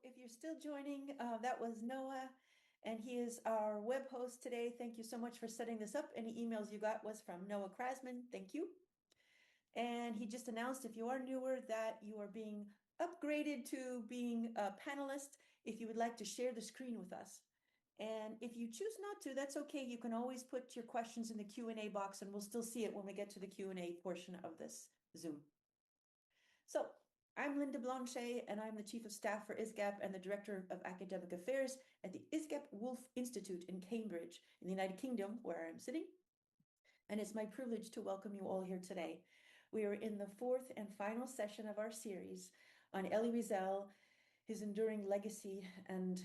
if you're still joining, that was Noah, and he is our web host today. Thank you so much for setting this up. Any emails you got was from Noah Krasman. Thank you. And he just announced, if you are newer, that you are being upgraded to being a panelist if you would like to share the screen with us. And if you choose not to, that's okay. You can always put your questions in the Q&A box, and we'll still see it when we get to the Q&A portion of this Zoom. So I'm Linda Blanchet, and I'm the Chief of Staff for ISGAP and the Director of Academic Affairs at the ISGAP Wolf Institute in Cambridge, in the United Kingdom, where I'm sitting. And it's my privilege to welcome you all here today. We are in the fourth and final session of our series on Elie Wiesel, his enduring legacy and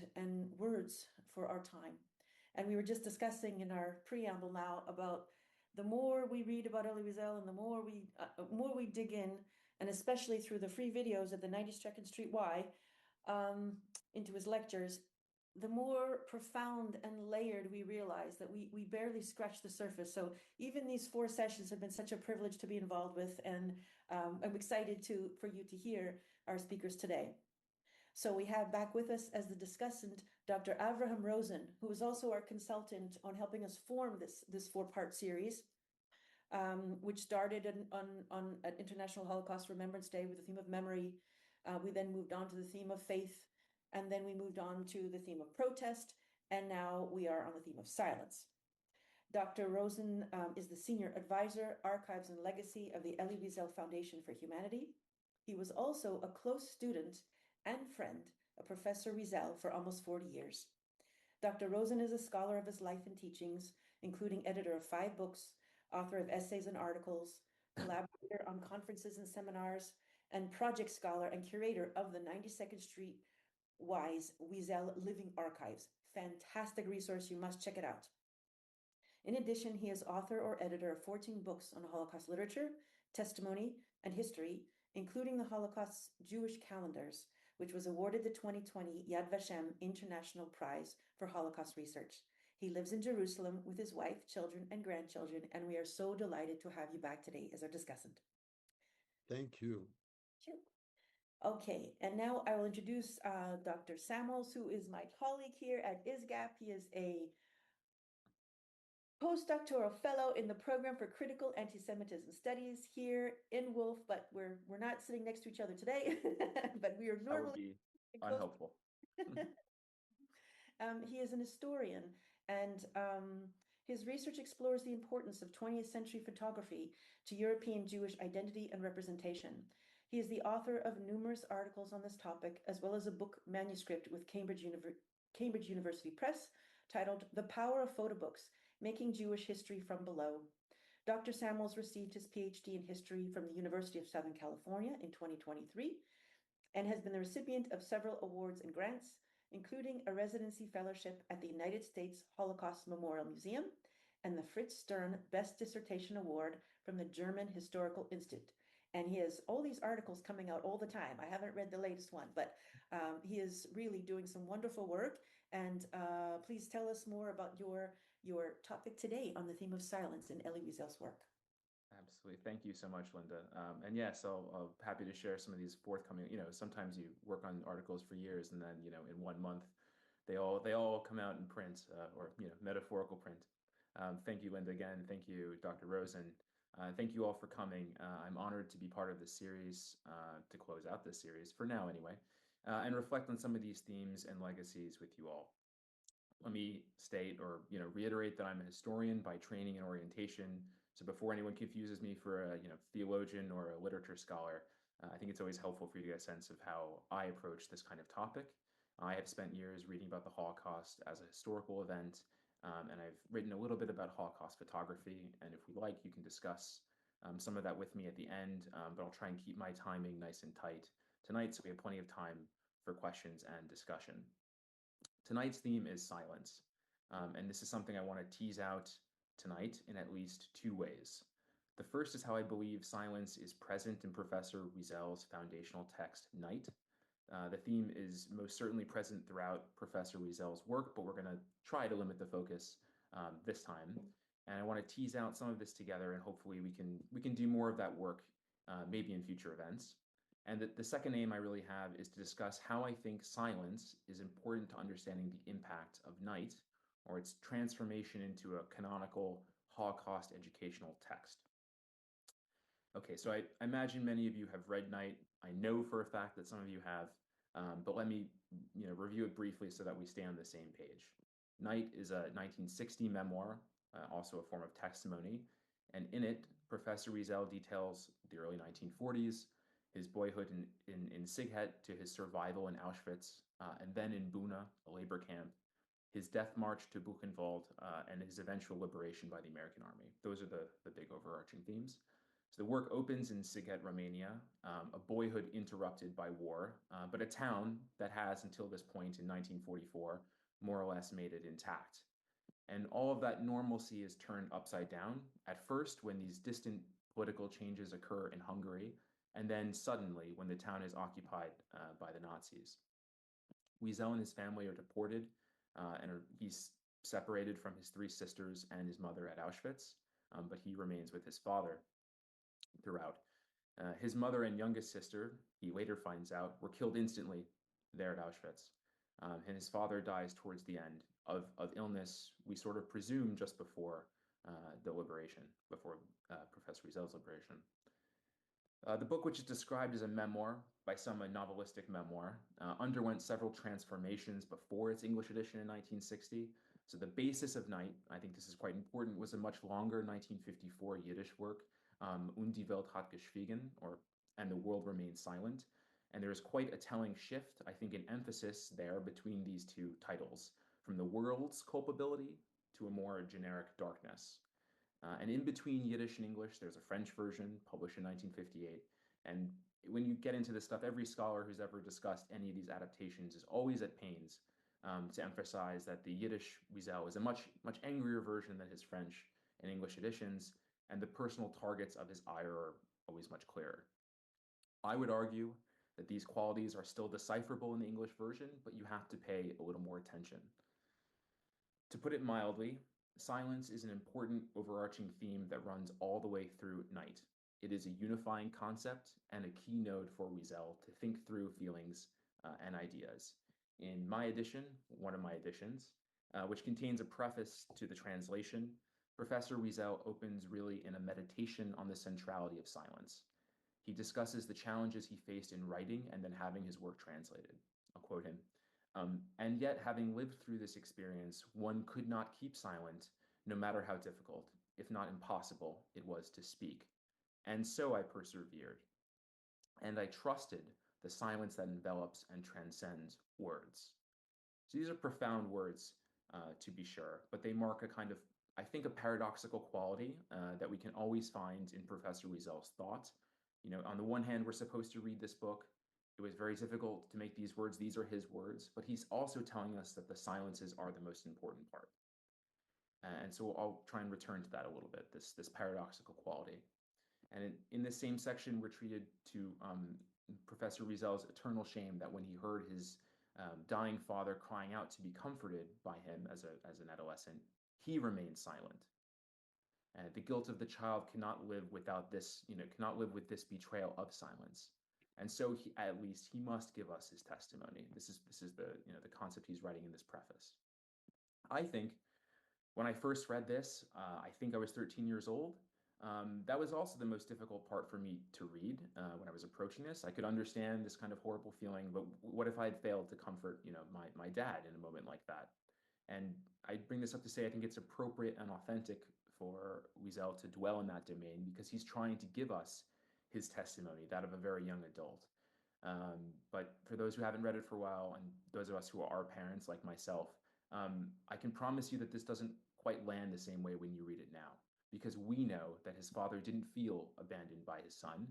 words for our time. And we were just discussing in our preamble now about the more we read about Elie Wiesel and the more we dig in, and especially through the free videos at the 92nd Street Y, into his lectures, the more profound and layered we realize that we barely scratched the surface. So even these 4 sessions have been such a privilege to be involved with, and I'm excited for you to hear our speakers today. So we have back with us as the discussant, Dr. Avraham Rosen, who is also our consultant on helping us form this 4-part series, which started on International Holocaust Remembrance Day with the theme of memory. We then moved on to the theme of faith, and then we moved on to the theme of protest, and now we are on the theme of silence. Dr. Rosen is the Senior Advisor, Archives and Legacy of the Elie Wiesel Foundation for Humanity. He was also a close student and friend of Professor Wiesel for almost 40 years. Dr. Rosen is a scholar of his life and teachings, including editor of 5 books, author of essays and articles, collaborator on conferences and seminars, and project scholar and curator of the 92nd Street Y's Wiesel Living Archives. Fantastic resource, you must check it out. In addition, he is author or editor of 14 books on Holocaust literature, testimony, and history, including the Holocaust's Jewish calendars, which was awarded the 2020 Yad Vashem International Prize for Holocaust Research. He lives in Jerusalem with his wife, children, and grandchildren, and we are so delighted to have you back today as our discussant. Thank you. Sure. Okay, and now I will introduce Dr. Samols, who is my colleague here at ISGAP. He is a postdoctoral fellow in the program for critical anti-Semitism studies here in Wolf, but we're not sitting next to each other today, but we are normally. That would be unhelpful. He is an historian, and his research explores the importance of 20th century photography to European Jewish identity and representation. He is the author of numerous articles on this topic, as well as a book manuscript with Cambridge University Press titled The Power of Photo Books, Making Jewish History from Below. Dr. Samols received his PhD in history from the University of Southern California in 2023 and has been the recipient of several awards and grants, including a residency fellowship at the United States Holocaust Memorial Museum and the Fritz Stern Best Dissertation Award from the German Historical Institute. And he has all these articles coming out all the time. I haven't read the latest one, but he is really doing some wonderful work. And please tell us more about your topic today on the theme of silence in Elie Wiesel's work. Absolutely. Thank you so much, Linda. And yes, I'll happy to share some of these forthcoming, sometimes you work on articles for years and then, in 1 month, they all come out in print or, metaphorical print. Thank you, Linda, again. Thank you, Dr. Rosen. Thank you all for coming. I'm honored to be part of this series, to close out this series, for now anyway, and reflect on some of these themes and legacies with you all. Let me state or reiterate that I'm a historian by training and orientation. So before anyone confuses me for a theologian or a literature scholar, I think it's always helpful for you to get a sense of how I approach this kind of topic. I have spent years reading about the Holocaust as a historical event, and I've written a little bit about Holocaust photography. And if we like, you can discuss some of that with me at the end, but I'll try and keep my timing nice and tight tonight so we have plenty of time for questions and discussion. Tonight's theme is silence, and this is something I want to tease out tonight in at least 2 ways. The first is how I believe silence is present in Professor Wiesel's foundational text, Night. The theme is most certainly present throughout Professor Wiesel's work, but we're going to try to limit the focus this time. And I want to tease out some of this together, and hopefully we can do more of that work maybe in future events. And the second aim I really have is to discuss how I think silence is important to understanding the impact of night, or its transformation into a canonical Holocaust educational text. Okay, so I imagine many of you have read Night. I know for a fact that some of you have, but let me review it briefly so that we stay on the same page. Night is a 1960 memoir, also a form of testimony, and in it, Professor Wiesel details the early 1940s, his boyhood in Sighet to his survival in Auschwitz, and then in Buna, a labor camp, his death march to Buchenwald, and his eventual liberation by the American Army. Those are the big overarching themes. So the work opens in Sighet, Romania, a boyhood interrupted by war, but a town that has, until this point in 1944, more or less made it intact. And all of that normalcy is turned upside down, at first when these distant political changes occur in Hungary, and then suddenly when the town is occupied by the Nazis. Wiesel and his family are deported, and he's separated from his three sisters and his mother at Auschwitz, but he remains with his father throughout. His mother and youngest sister, he later finds out, were killed instantly there at Auschwitz. And his father dies towards the end of illness, we sort of presume just before the liberation, before Professor Wiesel's liberation. The book, which is described as a memoir, by some a novelistic memoir, underwent several transformations before its English edition in 1960. So the basis of Night, I think this is quite important, was a much longer 1954 Yiddish work, Und die Welt hat geschwiegen, or And the World Remains Silent. And there is quite a telling shift, I think, in emphasis there between these two titles, from the world's culpability to a more generic darkness. And in between Yiddish and English, there's a French version published in 1958. And when you get into this stuff, every scholar who's ever discussed any of these adaptations is always at pains to emphasize that the Yiddish Wiesel is a much angrier version than his French and English editions, and the personal targets of his ire are always much clearer. I would argue that these qualities are still decipherable in the English version, but you have to pay a little more attention. To put it mildly, silence is an important overarching theme that runs all the way through Night. It is a unifying concept and a keynote for Wiesel to think through feelings and ideas. In my edition, one of my editions, which contains a preface to the translation, Professor Wiesel opens really in a meditation on the centrality of silence. He discusses the challenges he faced in writing and then having his work translated. I'll quote him. And yet, having lived through this experience, one could not keep silent, no matter how difficult, if not impossible, it was to speak. And so I persevered. And I trusted the silence that envelops and transcends words. So these are profound words, to be sure, but they mark a kind of, I think, a paradoxical quality that we can always find in Professor Wiesel's thought. You know, on the one hand, we're supposed to read this book. It was very difficult to make these words. These are his words, but he's also telling us that the silences are the most important part. And so I'll try and return to that a little bit, this paradoxical quality. And in this same section, we're treated to Professor Wiesel's eternal shame that when he heard his dying father crying out to be comforted by him as an adolescent, he remained silent. The guilt of the child cannot live without this, cannot live with this betrayal of silence. And so at least he must give us his testimony. This is the concept he's writing in this preface. I think when I first read this, I think I was 13 years old. That was also the most difficult part for me to read when I was approaching this. I could understand this kind of horrible feeling, but what if I had failed to comfort, my dad in a moment like that? And I bring this up to say I think it's appropriate and authentic for Wiesel to dwell in that domain because he's trying to give us his testimony, that of a very young adult. But for those who haven't read it for a while, and those of us who are parents like myself, I can promise you that this doesn't quite land the same way when you read it now, because we know that his father didn't feel abandoned by his son.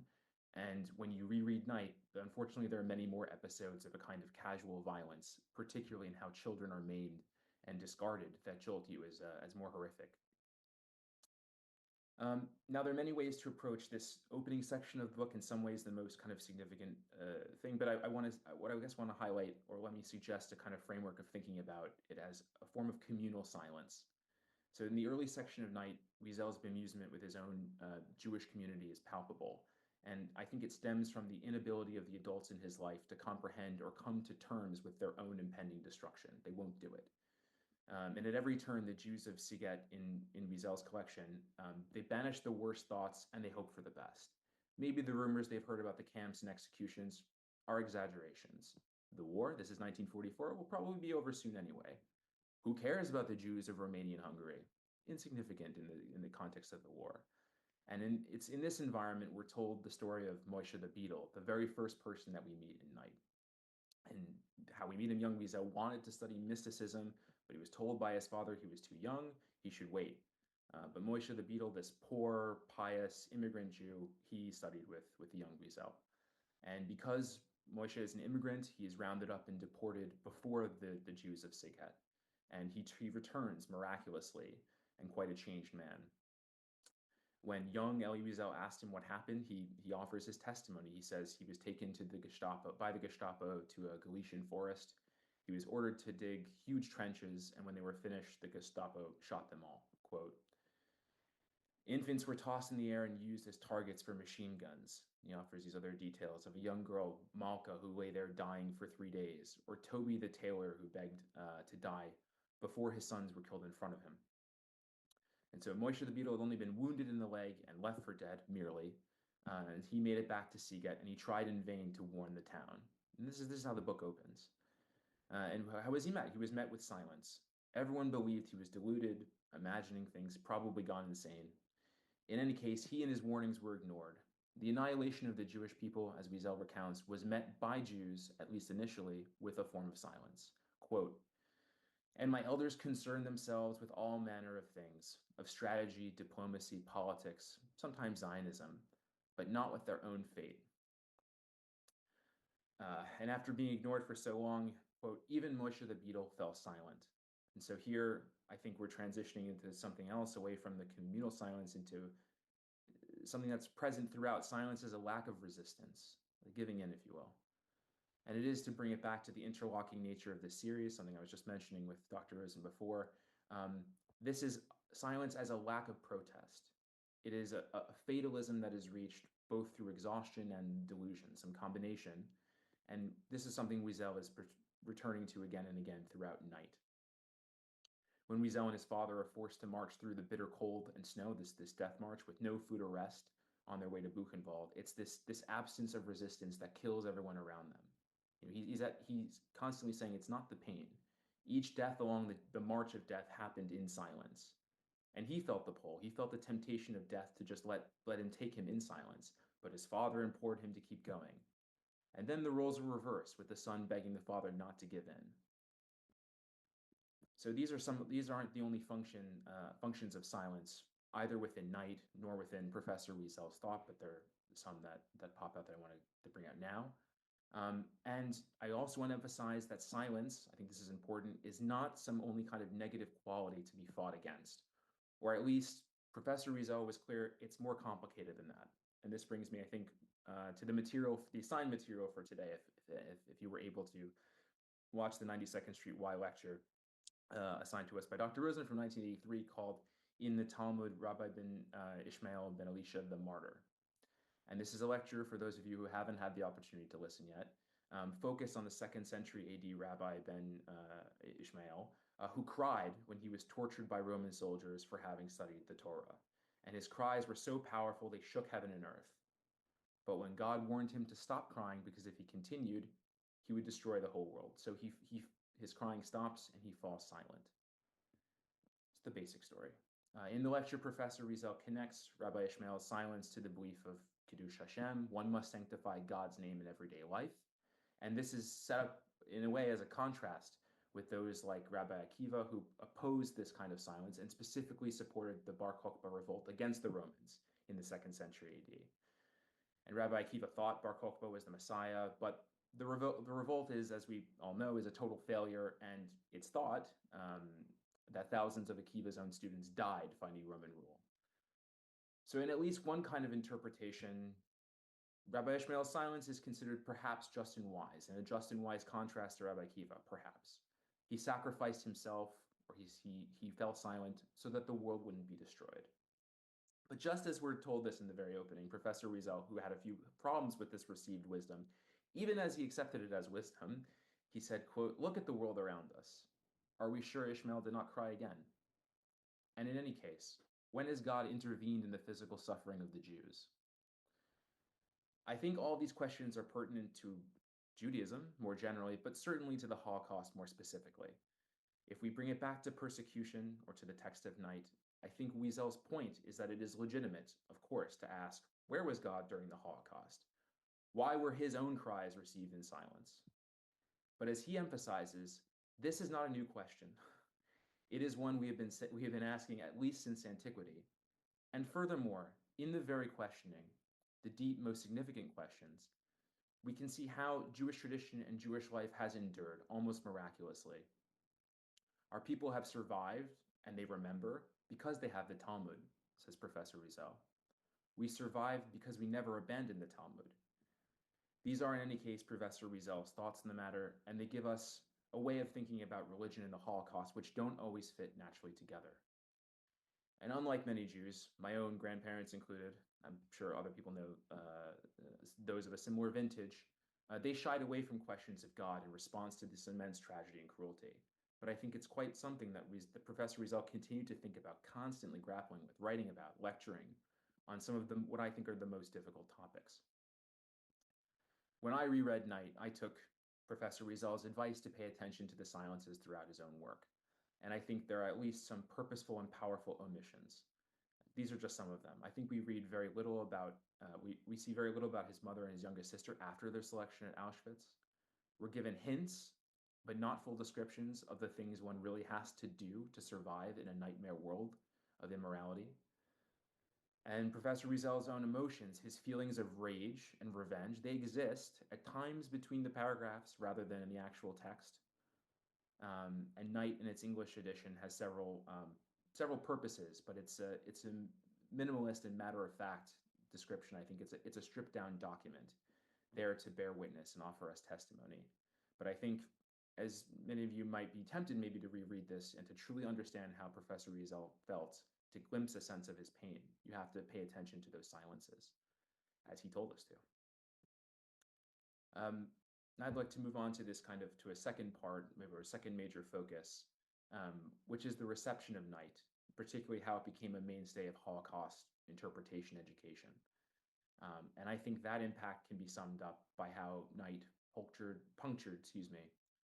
And when you reread Night, unfortunately, there are many more episodes of a kind of casual violence, particularly in how children are maimed and discarded, that jolt you as more horrific. Now, there are many ways to approach this opening section of the book. In some ways, the most kind of significant thing, but what I guess want to highlight, or let me suggest a kind of framework of thinking about it as a form of communal silence. So in the early section of Night, Wiesel's bemusement with his own Jewish community is palpable. And I think it stems from the inability of the adults in his life to comprehend or come to terms with their own impending destruction. They won't do it. And at every turn, the Jews of Siget in Wiesel's collection, they banish the worst thoughts and they hope for the best. Maybe the rumors they've heard about the camps and executions are exaggerations. The war, this is 1944, will probably be over soon anyway. Who cares about the Jews of Romania and Hungary? Insignificant in the context of the war. And it's in this environment we're told the story of Moshe the Beadle, the very first person that we meet in Night. And how we meet him, young Wiesel wanted to study mysticism, but he was told by his father he was too young, he should wait. But Moshe the Beadle, this poor, pious immigrant Jew, he studied with the young Wiesel. And because Moshe is an immigrant, he is rounded up and deported before the Jews of Siget. And he returns miraculously and quite a changed man. When young Elie Wiesel asked him what happened, he offers his testimony. He says he was taken to the Gestapo to a Galician forest. He was ordered to dig huge trenches, and when they were finished, the Gestapo shot them all. Quote, infants were tossed in the air and used as targets for machine guns. He offers these other details of a young girl, Malka, who lay there dying for 3 days, or Toby the tailor who begged to die before his sons were killed in front of him. And so Moshe the Beadle had only been wounded in the leg and left for dead, merely. And he made it back to Siget, and he tried in vain to warn the town. And this is how the book opens. And how was he met? He was met with silence. Everyone believed he was deluded, imagining things, probably gone insane. In any case, he and his warnings were ignored. The annihilation of the Jewish people, as Wiesel recounts, was met by Jews, at least initially, with a form of silence. Quote, and my elders concerned themselves with all manner of things, of strategy, diplomacy, politics, sometimes Zionism, but not with their own fate. And after being ignored for so long, quote, even Moshe the Beadle fell silent. And so here, I think we're transitioning into something else, away from the communal silence into something that's present throughout. Silence is a lack of resistance, giving in, if you will. And it is to bring it back to the interlocking nature of this series, something I was just mentioning with Dr. Rosen before. This is silence as a lack of protest. It is a fatalism that is reached both through exhaustion and delusion, some combination. And this is something Wiesel is returning to again and again throughout Night. When Wiesel and his father are forced to march through the bitter cold and snow, this death march with no food or rest on their way to Buchenwald, it's this absence of resistance that kills everyone around them. You know, he's constantly saying it's not the pain. Each death along the march of death happened in silence. And he felt the pull. He felt the temptation of death to just let him take him in silence. But his father implored him to keep going. And then the roles were reversed, with the son begging the father not to give in. So these aren't the only functions of silence, either within Night nor within Professor Wiesel's thought, but there are some that pop out that I wanted to bring out now. And I also want to emphasize that silence, I think this is important, is not some only kind of negative quality to be fought against. Or at least Professor Wiesel was clear it's more complicated than that. And this brings me, I think, to the assigned material for today, if you were able to watch the 92nd Street Y lecture assigned to us by Dr. Rosen from 1983, called In the Talmud, Rabbi ben Ishmael ben Elisha the Martyr. And this is a lecture, for those of you who haven't had the opportunity to listen yet, focused on the 2nd century AD Rabbi ben Ishmael, who cried when he was tortured by Roman soldiers for having studied the Torah. And his cries were so powerful they shook heaven and earth. But when God warned him to stop crying, because if he continued, he would destroy the whole world. So his crying stops and he falls silent. It's the basic story. In the lecture, Professor Wiesel connects Rabbi Ishmael's silence to the belief of Kiddush Hashem. One must sanctify God's name in everyday life. And this is set up in a way as a contrast with those like Rabbi Akiva, who opposed this kind of silence and specifically supported the Bar Kokhba revolt against the Romans in the 2nd century AD. And Rabbi Akiva thought Bar Kokhba was the Messiah, but the revolt is, as we all know, is a total failure, and it's thought that thousands of Akiva's own students died fighting Roman rule. So in at least one kind of interpretation, Rabbi Ishmael's silence is considered perhaps just and wise, and a just and wise contrast to Rabbi Akiva, perhaps. He sacrificed himself, or he fell silent so that the world wouldn't be destroyed. But just as we're told this in the very opening, Professor Riesel, who had a few problems with this received wisdom, even as he accepted it as wisdom, he said, quote, "Look at the world around us. Are we sure Ishmael did not cry again? And in any case, when has God intervened in the physical suffering of the Jews?" I think all these questions are pertinent to Judaism more generally, but certainly to the Holocaust more specifically. If we bring it back to persecution or to the text of night, I think Wiesel's point is that it is legitimate, of course, to ask, where was God during the Holocaust? Why were his own cries received in silence? But as he emphasizes, this is not a new question. It is one we have been asking at least since antiquity. And furthermore, in the very questioning, the deep, most significant questions, we can see how Jewish tradition and Jewish life has endured almost miraculously. Our people have survived, and they remember, because they have the Talmud, says Professor Riesel. We survived because we never abandoned the Talmud. These are, in any case, Professor Riesel's thoughts on the matter, and they give us a way of thinking about religion and the Holocaust which don't always fit naturally together. And unlike many Jews, my own grandparents included, I'm sure other people know those of a similar vintage, they shied away from questions of God in response to this immense tragedy and cruelty. But I think it's quite something that Professor Riesel continued to think about, constantly grappling with, writing about, lecturing on some of what I think are the most difficult topics. When I reread Night, I took Professor Riesel's advice to pay attention to the silences throughout his own work. And I think there are at least some purposeful and powerful omissions. These are just some of them. I think we read very little about, we see very little about his mother and his youngest sister after their selection at Auschwitz. We're given hints, but not full descriptions of the things one really has to do to survive in a nightmare world of immorality. And Professor Riesel's own emotions, his feelings of rage and revenge, they exist at times between the paragraphs rather than in the actual text. And Night in its English edition has several purposes, but it's a minimalist and matter-of-fact description. I think it's a stripped-down document there to bear witness and offer us testimony. But I think, as many of you might be tempted maybe to reread this and to truly understand how Professor Riesel felt, to glimpse a sense of his pain, you have to pay attention to those silences, as he told us to. I'd like to move on to this to a second part, maybe a second major focus, which is the reception of Night, particularly how it became a mainstay of Holocaust interpretation education. And I think that impact can be summed up by how Night punctured,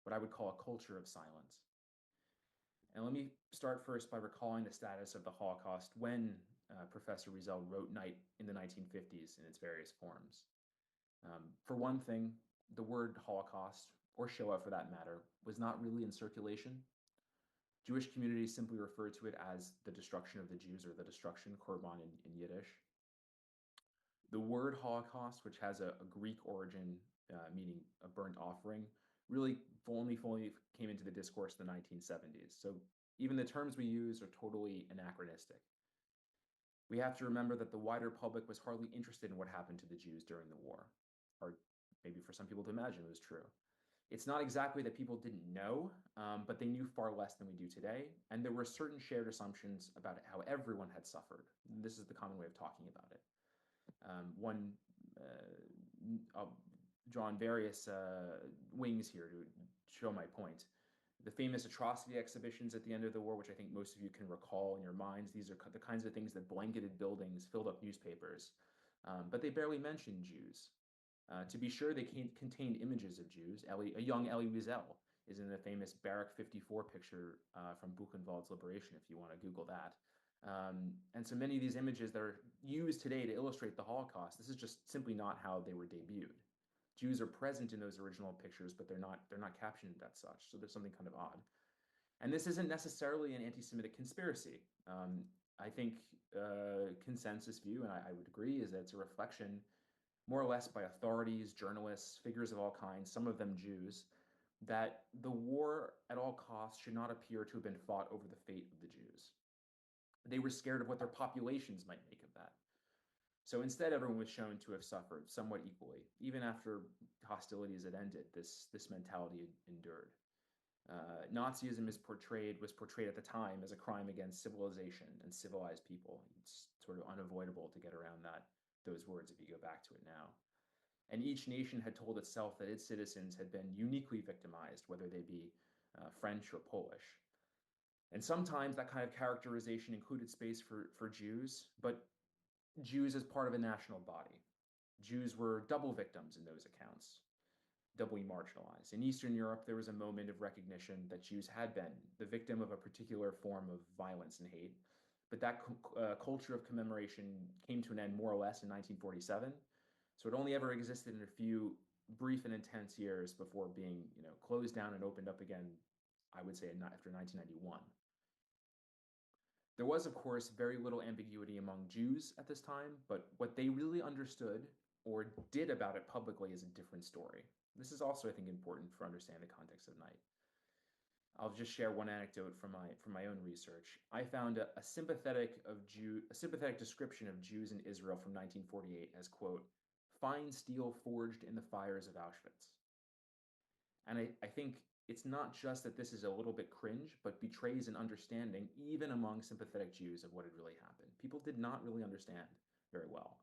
what I would call a culture of silence. And let me start first by recalling the status of the Holocaust when Professor Riesel wrote Night in the 1950s in its various forms. For one thing, the word Holocaust, or Shoah for that matter, was not really in circulation. Jewish communities simply referred to it as the destruction of the Jews, or the destruction, korban in Yiddish. The word Holocaust, which has a Greek origin meaning a burnt offering, really only fully came into the discourse in the 1970s. So even the terms we use are totally anachronistic. We have to remember that the wider public was hardly interested in what happened to the Jews during the war, or maybe for some people to imagine it was true. It's not exactly that people didn't know, but they knew far less than we do today, and there were certain shared assumptions about how everyone had suffered. This is the common way of talking about it. I'll draw on various wings here to show my point. The famous atrocity exhibitions at the end of the war, which I think most of you can recall in your minds, these are the kinds of things that blanketed buildings, filled up newspapers, but they barely mentioned Jews. To be sure, they contained images of Jews. A young Elie Wiesel is in the famous Barrack 54 picture from Buchenwald's liberation, if you want to Google that. And so many of these images that are used today to illustrate the Holocaust, this is just simply not how they were debuted. Jews are present in those original pictures, but they're not captioned as such. So there's something kind of odd. And this isn't necessarily an anti-Semitic conspiracy. I think consensus view, and I would agree, is that it's a reflection, more or less by authorities, journalists, figures of all kinds, some of them Jews, that the war at all costs should not appear to have been fought over the fate of the Jews. They were scared of what their populations might make of that. So instead, everyone was shown to have suffered somewhat equally. Even after hostilities had ended, this mentality endured. Nazism was portrayed at the time as a crime against civilization and civilized people. It's sort of unavoidable to get around those words if you go back to it now. And each nation had told itself that its citizens had been uniquely victimized, whether they be French or Polish. And sometimes that kind of characterization included space for Jews, but Jews as part of a national body. Jews were double victims in those accounts, doubly marginalized. In Eastern Europe, there was a moment of recognition that Jews had been the victim of a particular form of violence and hate. But that culture of commemoration came to an end more or less in 1947. So it only ever existed in a few brief and intense years before being, closed down and opened up again, I would say, after 1991. There was, of course, very little ambiguity among Jews at this time, but what they really understood or did about it publicly is a different story. This is also, I think, important for understanding the context of Night. I'll just share one anecdote from my own research. I found a sympathetic description of Jews in Israel from 1948 as, quote, fine steel forged in the fires of Auschwitz. And I think it's not just that this is a little bit cringe, but betrays an understanding, even among sympathetic Jews, of what had really happened. People did not really understand very well.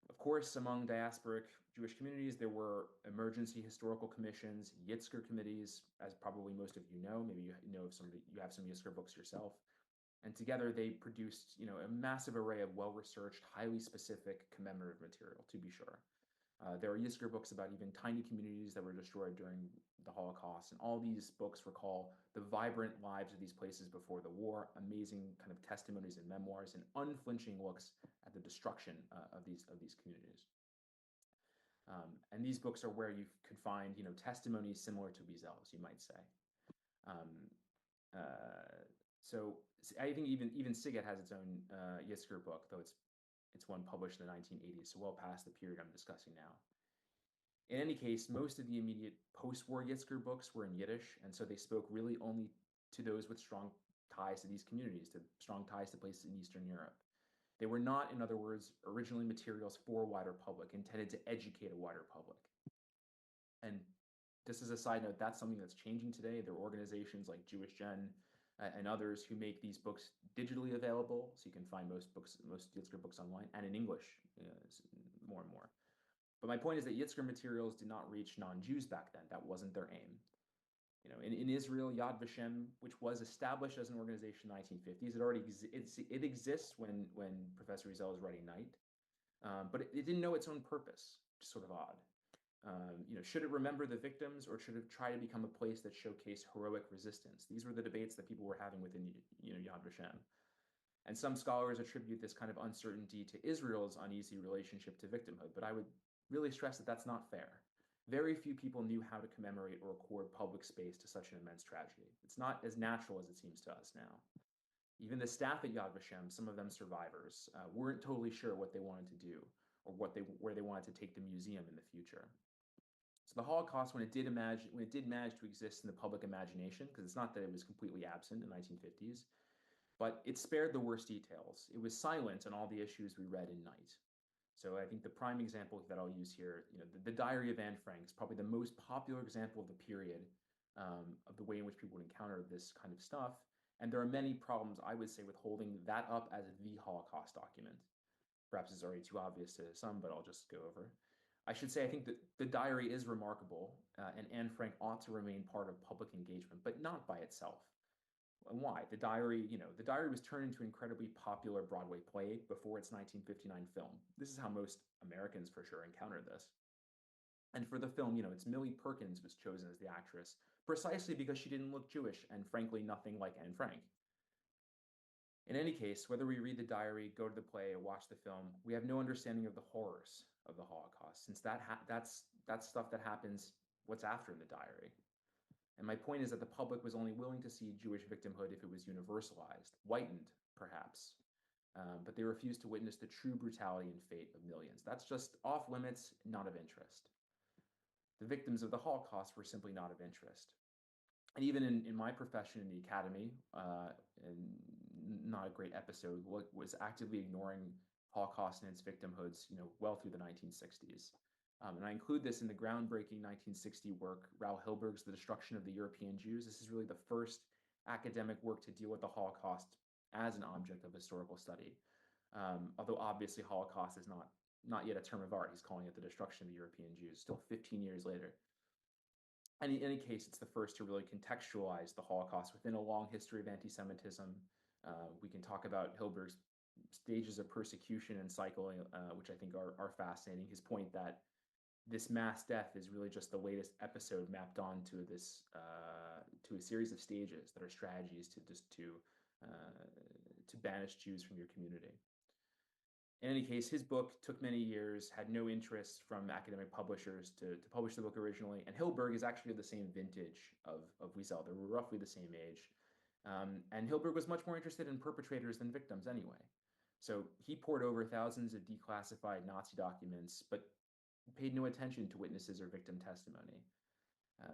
Of course, among diasporic Jewish communities, there were emergency historical commissions, Yitzhak committees, as probably most of you know. Maybe you have some Yitzhak books yourself. And together they produced, a massive array of well-researched, highly specific commemorative material, to be sure. There are Yitzhak books about even tiny communities that were destroyed during the Holocaust. And all these books recall the vibrant lives of these places before the war, amazing kind of testimonies and memoirs, and unflinching looks at the destruction of these communities. And these books are where you could find, testimonies similar to Wiesel's, you might say. So I think even SIGET has its own Yitzhak book, though it's one published in the 1980s, so well past the period I'm discussing now. In any case, most of the immediate post-war Yitzhak books were in Yiddish, and so they spoke really only to those with strong ties to these communities, strong ties to places in Eastern Europe. They were not, in other words, originally materials for a wider public, intended to educate a wider public. And just as a side note, that's something that's changing today. There are organizations like Jewish Gen and others who make these books digitally available, so you can find most Yitzhak books online, and in English more and more. But my point is that Yitzhak materials did not reach non-Jews back then. That wasn't their aim. In Israel, Yad Vashem, which was established as an organization in the 1950s, it exists when Professor Wiesel is writing Night, but it didn't know its own purpose, which is sort of odd. Should it remember the victims, or should it try to become a place that showcased heroic resistance? These were the debates that people were having within Yad Vashem. And some scholars attribute this kind of uncertainty to Israel's uneasy relationship to victimhood, but I would really stress that that's not fair. Very few people knew how to commemorate or record public space to such an immense tragedy. It's not as natural as it seems to us now. Even the staff at Yad Vashem, some of them survivors, weren't totally sure what they wanted to do or where they wanted to take the museum in the future. So the Holocaust, when it did manage to exist in the public imagination, because it's not that it was completely absent in the 1950s, but it spared the worst details. It was silent on all the issues we read in Night. So I think the prime example that I'll use here, the Diary of Anne Frank is probably the most popular example of the period, of the way in which people would encounter this kind of stuff. And there are many problems, I would say, with holding that up as the Holocaust document. Perhaps it's already too obvious to some, but I'll just go over. I should say I think that the diary is remarkable, and Anne Frank ought to remain part of public engagement, but not by itself. And why? The diary was turned into an incredibly popular Broadway play before its 1959 film. This is how most Americans, for sure, encountered this. And for the film, it's Millie Perkins was chosen as the actress precisely because she didn't look Jewish and, frankly, nothing like Anne Frank. In any case, whether we read the diary, go to the play, or watch the film, we have no understanding of the horrors of the Holocaust, since that's stuff that happens what's after the diary. And my point is that the public was only willing to see Jewish victimhood if it was universalized, whitened, perhaps. But they refused to witness the true brutality and fate of millions. That's just off limits, not of interest. The victims of the Holocaust were simply not of interest. And even in my profession in the academy, and not a great episode, was actively ignoring Holocaust and its victimhoods, well through the 1960s. And I include this in the groundbreaking 1960 work, Raoul Hilberg's The Destruction of the European Jews. This is really the first academic work to deal with the Holocaust as an object of historical study. Although obviously Holocaust is not yet a term of art. He's calling it the destruction of the European Jews, still 15 years later. And in any case, it's the first to really contextualize the Holocaust within a long history of anti-Semitism. We can talk about Hilberg's stages of persecution and cycle, which I think are fascinating. His point that this mass death is really just the latest episode mapped onto this to a series of stages that are strategies to banish Jews from your community. In any case, his book took many years, had no interest from academic publishers to publish the book originally. And Hilberg is actually the same vintage of Wiesel. They were roughly the same age. And Hilberg was much more interested in perpetrators than victims anyway. So he pored over thousands of declassified Nazi documents, but paid no attention to witnesses or victim testimony.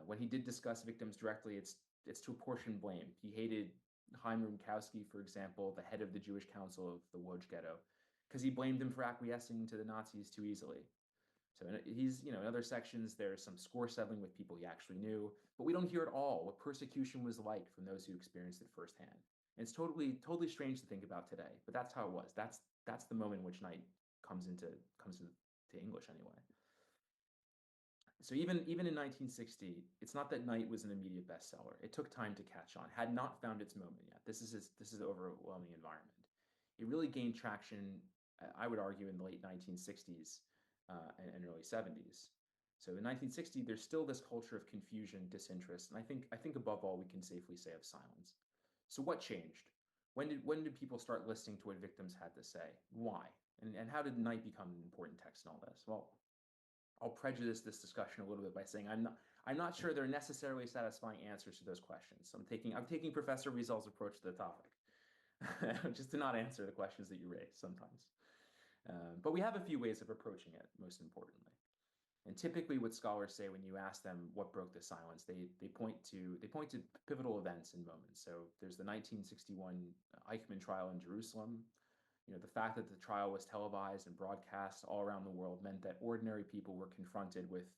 When he did discuss victims directly, it's to apportion blame. He hated Chaim Rumkowski, for example, the head of the Jewish Council of the Łódź Ghetto, because he blamed him for acquiescing to the Nazis too easily. So he's, in other sections, there's some score settling with people he actually knew, but we don't hear at all what persecution was like from those who experienced it firsthand. And it's totally strange to think about today, but that's how it was. That's the moment in which Knight comes into English anyway. So even in 1960, it's not that Knight was an immediate bestseller. It took time to catch on. Had not found its moment yet. This is an overwhelming environment. It really gained traction, I would argue, in the late 1960s and early 70s. So in 1960, there's still this culture of confusion, disinterest, and I think above all we can safely say of silence. So what changed? When did people start listening to what victims had to say? Why? And how did Knight become an important text in all this? Well, I'll prejudice this discussion a little bit by saying I'm not sure there are necessarily satisfying answers to those questions. I'm taking Professor Wiesel's approach to the topic, just to not answer the questions that you raise sometimes. But we have a few ways of approaching it, most importantly. And typically what scholars say when you ask them what broke the silence, they point to pivotal events and moments. So there's the 1961 Eichmann trial in Jerusalem. The fact that the trial was televised and broadcast all around the world meant that ordinary people were confronted with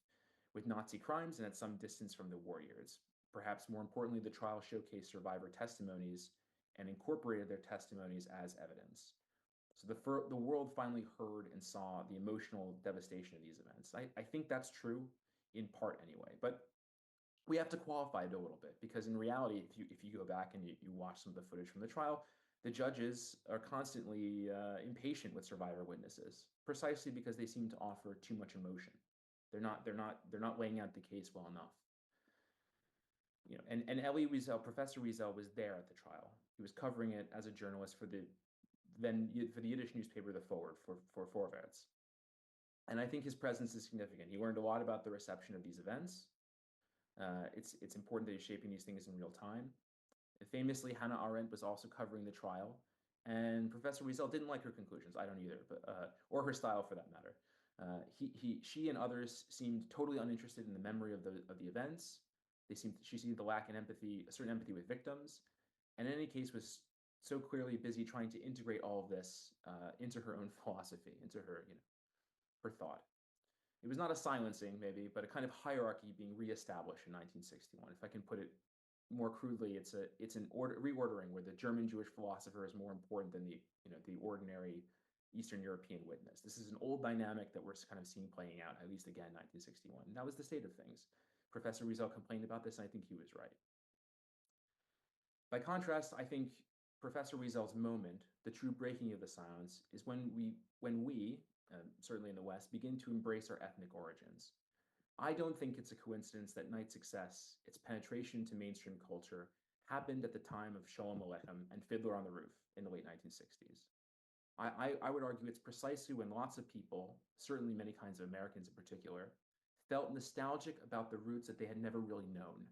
Nazi crimes and at some distance from the war years. Perhaps more importantly, the trial showcased survivor testimonies and incorporated their testimonies as evidence. So the world finally heard and saw the emotional devastation of these events. I think that's true, in part anyway, but we have to qualify it a little bit, because in reality, if you go back and you watch some of the footage from the trial, the judges are constantly impatient with survivor witnesses, precisely because they seem to offer too much emotion. They're not laying out the case well enough. And Elie Wiesel, Professor Wiesel, was there at the trial. He was covering it as a journalist for the Yiddish newspaper, The Forward, for Vorwärts. And I think his presence is significant. He learned a lot about the reception of these events. It's important that he's shaping these things in real time. Famously, Hannah Arendt was also covering the trial, and Professor Wiesel didn't like her conclusions. I don't either, but or her style for that matter. She and others seemed totally uninterested in the memory of the events. She seemed to lack a certain empathy with victims, and in any case was so clearly busy trying to integrate all of this into her own philosophy, into her thought. It was not a silencing, maybe, but a kind of hierarchy being reestablished in 1961. If I can put it more crudely, it's an reordering where the German Jewish philosopher is more important than the ordinary Eastern European witness. This is an old dynamic that we're kind of seeing playing out, at least again, 1961. And that was the state of things. Professor Wiesel complained about this, and I think he was right. By contrast, I think Professor Wiesel's moment, the true breaking of the silence, is when we, certainly in the West, begin to embrace our ethnic origins. I don't think it's a coincidence that Knight's success, its penetration to mainstream culture, happened at the time of Sholem Aleichem and Fiddler on the Roof in the late 1960s. I would argue it's precisely when lots of people, certainly many kinds of Americans in particular, felt nostalgic about the roots that they had never really known.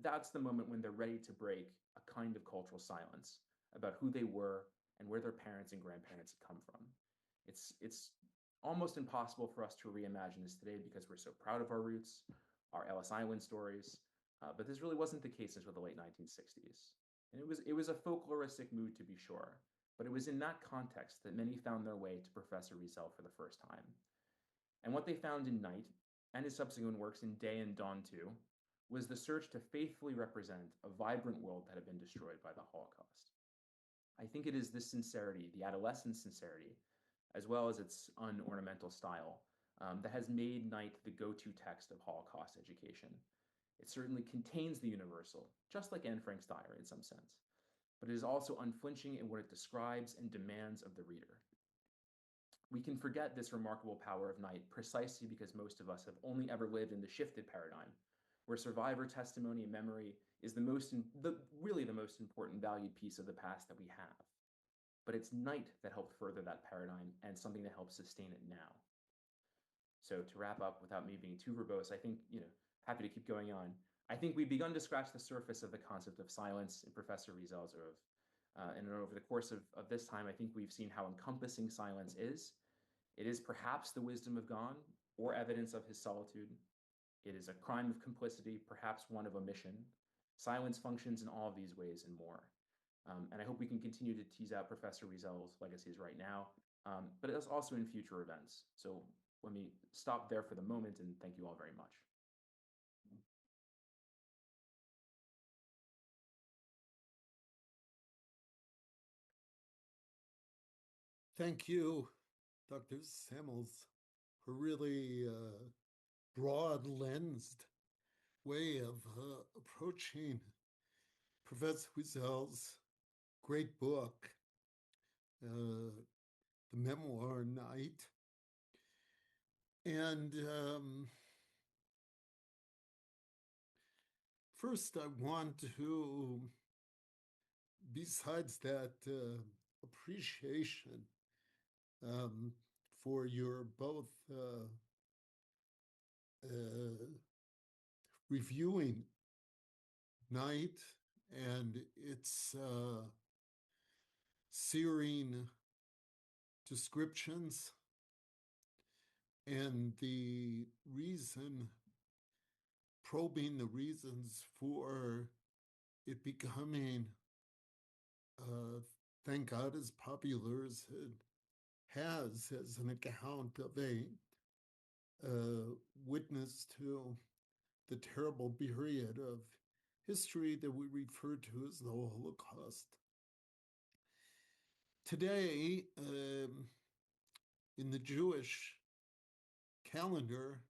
That's the moment when they're ready to break a kind of cultural silence about who they were and where their parents and grandparents had come from. It's almost impossible for us to reimagine this today because we're so proud of our roots, our Ellis Island stories, but this really wasn't the case until the late 1960s. And it was a folkloristic mood, to be sure, but it was in that context that many found their way to Professor Wiesel for the first time. And what they found in Knight, and his subsequent works in Day and Dawn too, was the search to faithfully represent a vibrant world that had been destroyed by the Holocaust. I think it is this sincerity, the adolescent sincerity, as well as its unornamental style, that has made Night the go-to text of Holocaust education. It certainly contains the universal, just like Anne Frank's diary in some sense, but it is also unflinching in what it describes and demands of the reader. We can forget this remarkable power of Night precisely because most of us have only ever lived in the shifted paradigm, where survivor testimony and memory is really the most important valued piece of the past that we have. But it's Night that helped further that paradigm and something that helps sustain it now. So to wrap up, without me being too verbose, I think, happy to keep going on. I think we've begun to scratch the surface of the concept of silence in Professor Riesel's oeuvre. And over the course of this time, I think we've seen how encompassing silence is. It is perhaps the wisdom of God or evidence of his solitude. It is a crime of complicity, perhaps one of omission. Silence functions in all of these ways and more. And I hope we can continue to tease out Professor Riesel's legacies right now, but it's also in future events. So let me stop there for the moment and thank you all very much. Thank you, Dr. Samols, for really broad-lensed way of approaching Professor Wiesel's great book, the memoir Night. And first, I want to, besides that appreciation for your both reviewing Night and its searing descriptions and the reason, probing the reasons for it becoming, thank God, as popular as it has as an account of a witness to the terrible period of history that we refer to as the Holocaust. Today, in the Jewish calendar,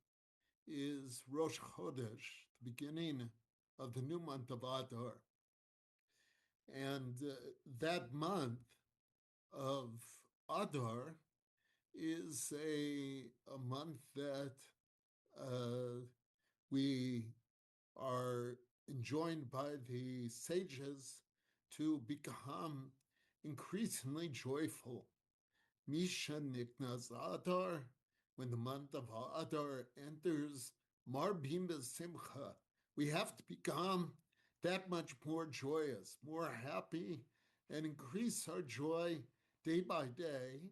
is Rosh Chodesh, the beginning of the new month of Adar. And that month of Adar is a month that we are enjoined by the sages to become increasingly joyful. Misha Niknas Adar, when the month of Adar enters, Marbim Simcha, we have to become that much more joyous, more happy, and increase our joy day by day.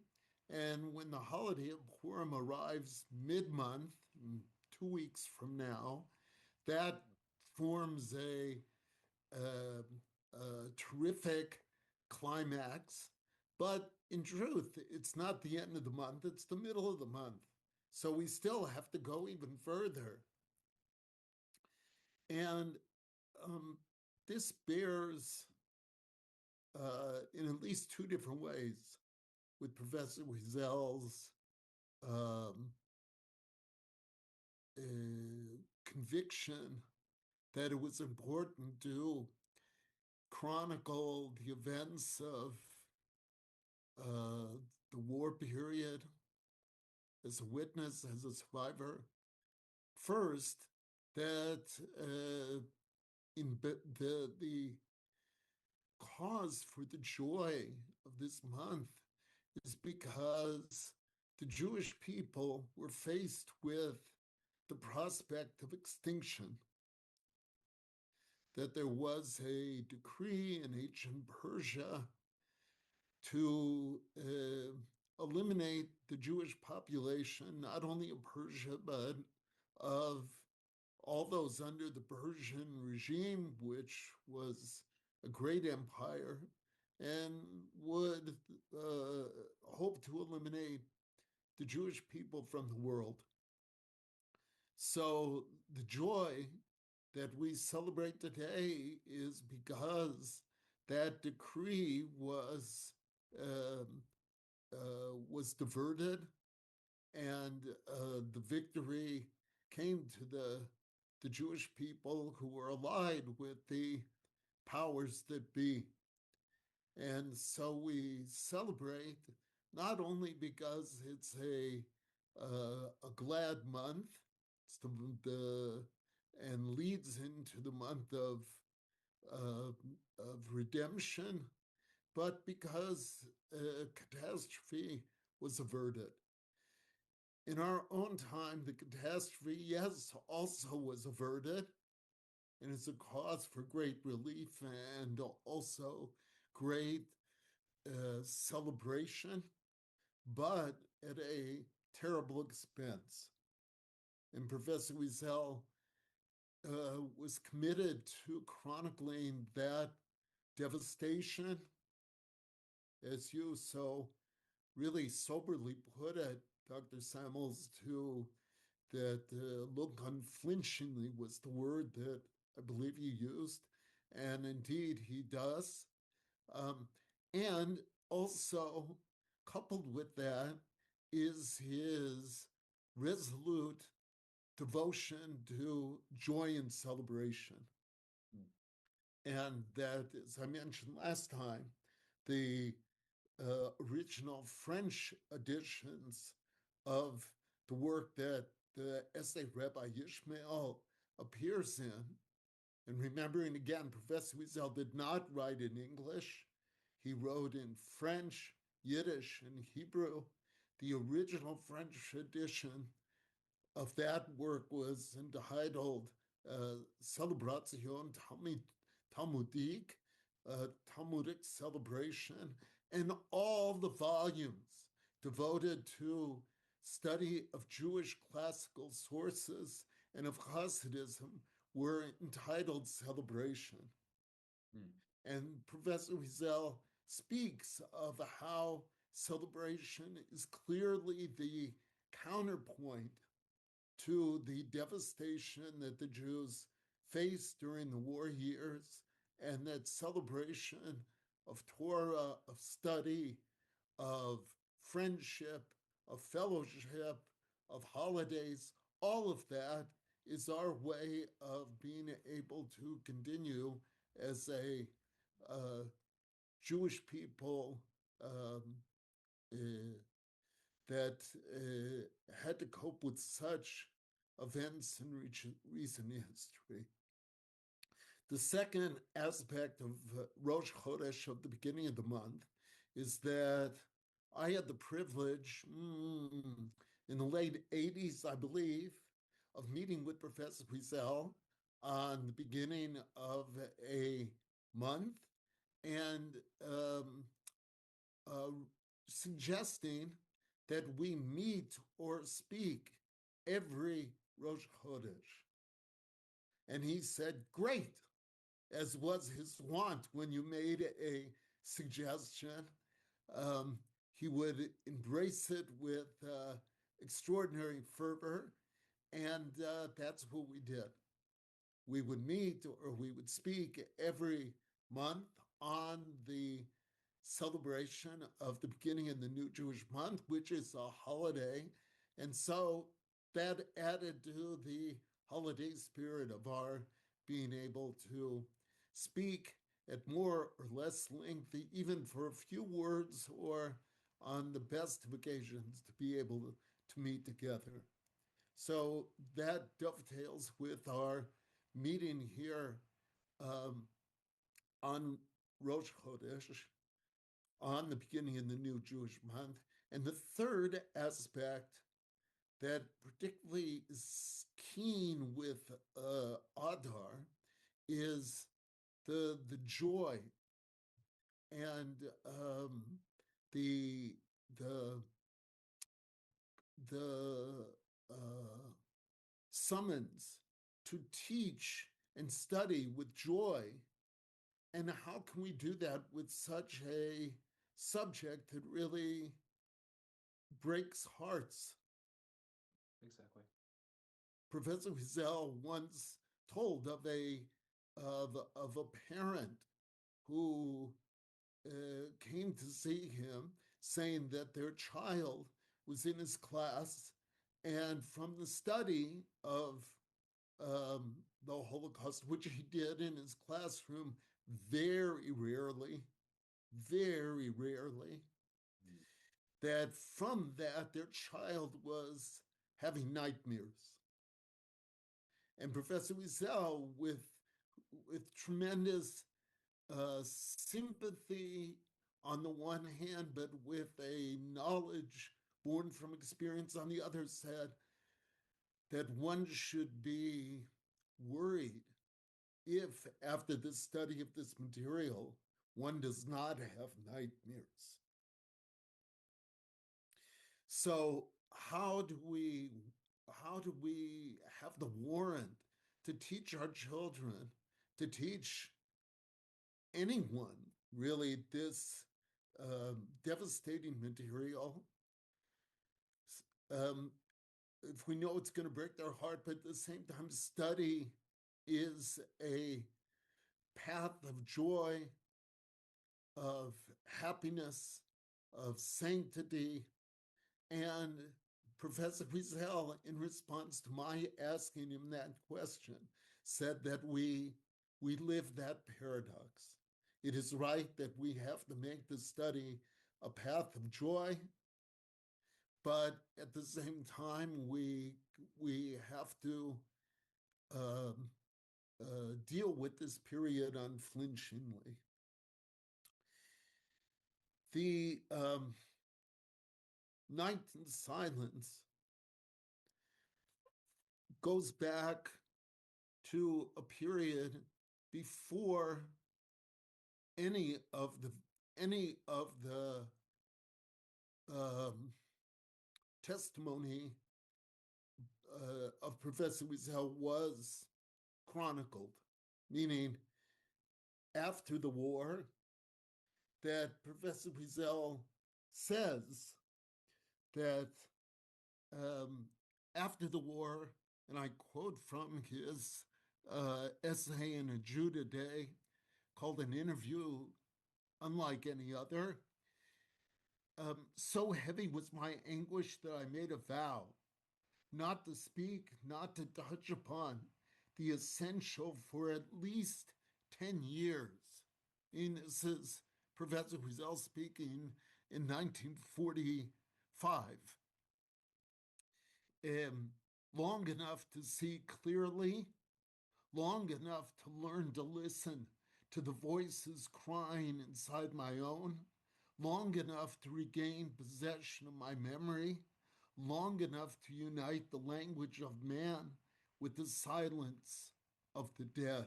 And when the holiday of Purim arrives mid-month, 2 weeks from now, that forms a terrific climax. But in truth, it's not the end of the month, it's the middle of the month. So we still have to go even further. And this bears, in at least 2 different ways, with Professor Wiesel's conviction that it was important to chronicle the events of the war period as a witness, as a survivor. First, that in the cause for the joy of this month is because the Jewish people were faced with the prospect of extinction, that there was a decree in ancient Persia to eliminate the Jewish population, not only of Persia, but of all those under the Persian regime, which was a great empire, and would hope to eliminate the Jewish people from the world. So the joy that we celebrate today is because that decree was diverted, and the victory came to the Jewish people who were allied with the powers that be. And so we celebrate not only because it's a glad month, it's and leads into the month of redemption, but because a catastrophe was averted. In our own time, the catastrophe, yes, also was averted, and is a cause for great relief and also great celebration, but at a terrible expense. And Professor Wiesel was committed to chronicling that devastation, as you so really soberly put it, Dr. Samols, to that look unflinchingly was the word that I believe you used, and indeed he does. And also, coupled with that, is his resolute devotion to joy and celebration. And that, as I mentioned last time, the original French editions of the work that the essay Rabbi Yishmael appears in, and remembering again, Professor Wiesel did not write in English. He wrote in French, Yiddish, and Hebrew. The original French edition of that work was entitled Celebration Talmudique, Talmudic Celebration, and all the volumes devoted to study of Jewish classical sources and of Hasidism were entitled Celebration. And Professor Wiesel speaks of how celebration is clearly the counterpoint to the devastation that the Jews faced during the war years, and that celebration of Torah, of study, of friendship, of fellowship, of holidays, all of that is our way of being able to continue as a Jewish people uh, that had to cope with such events in recent history. The second aspect of Rosh Chodesh, of the beginning of the month, is that I had the privilege in the late 80s, I believe, of meeting with Professor Wiesel on the beginning of a month and suggesting that we meet or speak every Rosh Chodesh. And he said, great, as was his wont when you made a suggestion. He would embrace it with extraordinary fervor, and that's what we did. We would meet or we would speak every month on the celebration of the beginning of the new Jewish month, which is a holiday. And so that added to the holiday spirit of our being able to speak at more or less length, even for a few words, or on the best of occasions to be able to meet together. So that dovetails with our meeting here on Rosh Chodesh, on the beginning of the new Jewish month. And the third aspect that particularly is keen with Adar is the joy and the summons to teach and study with joy. And how can we do that with such a subject that really breaks hearts? Exactly. Professor Wiesel once told of a parent who came to see him saying that their child was in his class, and from the study of the Holocaust, which he did in his classroom very rarely, very rarely, that from that their child was having nightmares. And Professor Wiesel, with tremendous sympathy on the one hand, but with a knowledge born from experience on the other, said that one should be worried if, after the study of this material, one does not have nightmares. So how do we have the warrant to teach our children, to teach anyone really this devastating material, if we know it's going to break their heart, but at the same time, study is a path of joy, of happiness, of sanctity. And Professor Wiesel, in response to my asking him that question, said that we live that paradox. It is right that we have to make the study a path of joy, but at the same time, we have to deal with this period unflinchingly. The Night in Silence goes back to a period before any of the testimony of Professor Wiesel was chronicled, meaning after the war, that Professor Wiesel says that after the war, and I quote from his essay in a Jew Today called An Interview Unlike Any Other, so heavy was my anguish that I made a vow not to speak, not to touch upon the essential for at least 10 years. And this is Professor Wiesel speaking in 1945. Long enough to see clearly, long enough to learn to listen to the voices crying inside my own, long enough to regain possession of my memory, long enough to unite the language of man with the silence of the dead.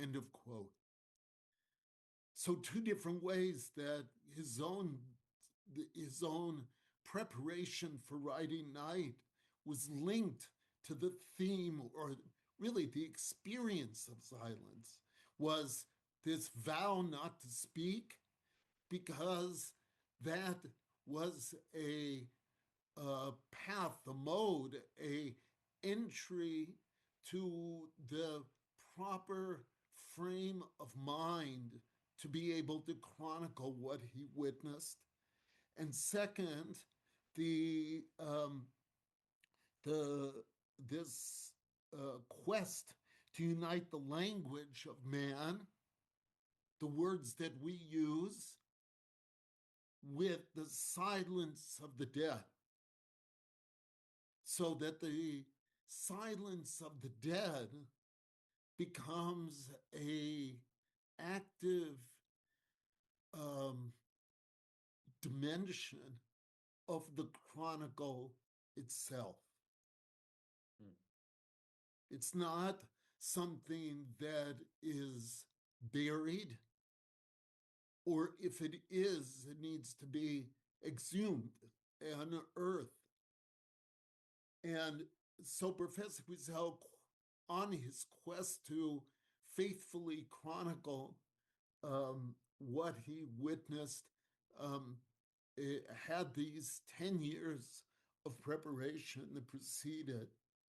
End of quote. So two different ways that his own preparation for writing Night was linked to the theme, or really the experience of silence, was this vow not to speak, because that was a path, a mode, a entry to the proper frame of mind to be able to chronicle what he witnessed. And second, the this quest to unite the language of man, the words that we use, with the silence of the dead, so that the silence of the dead becomes a active dimension of the chronicle itself. It's not something that is buried, or if it is, it needs to be exhumed and unearthed. And so Professor Wiesel, on his quest to faithfully chronicle what he witnessed, had these 10 years of preparation that preceded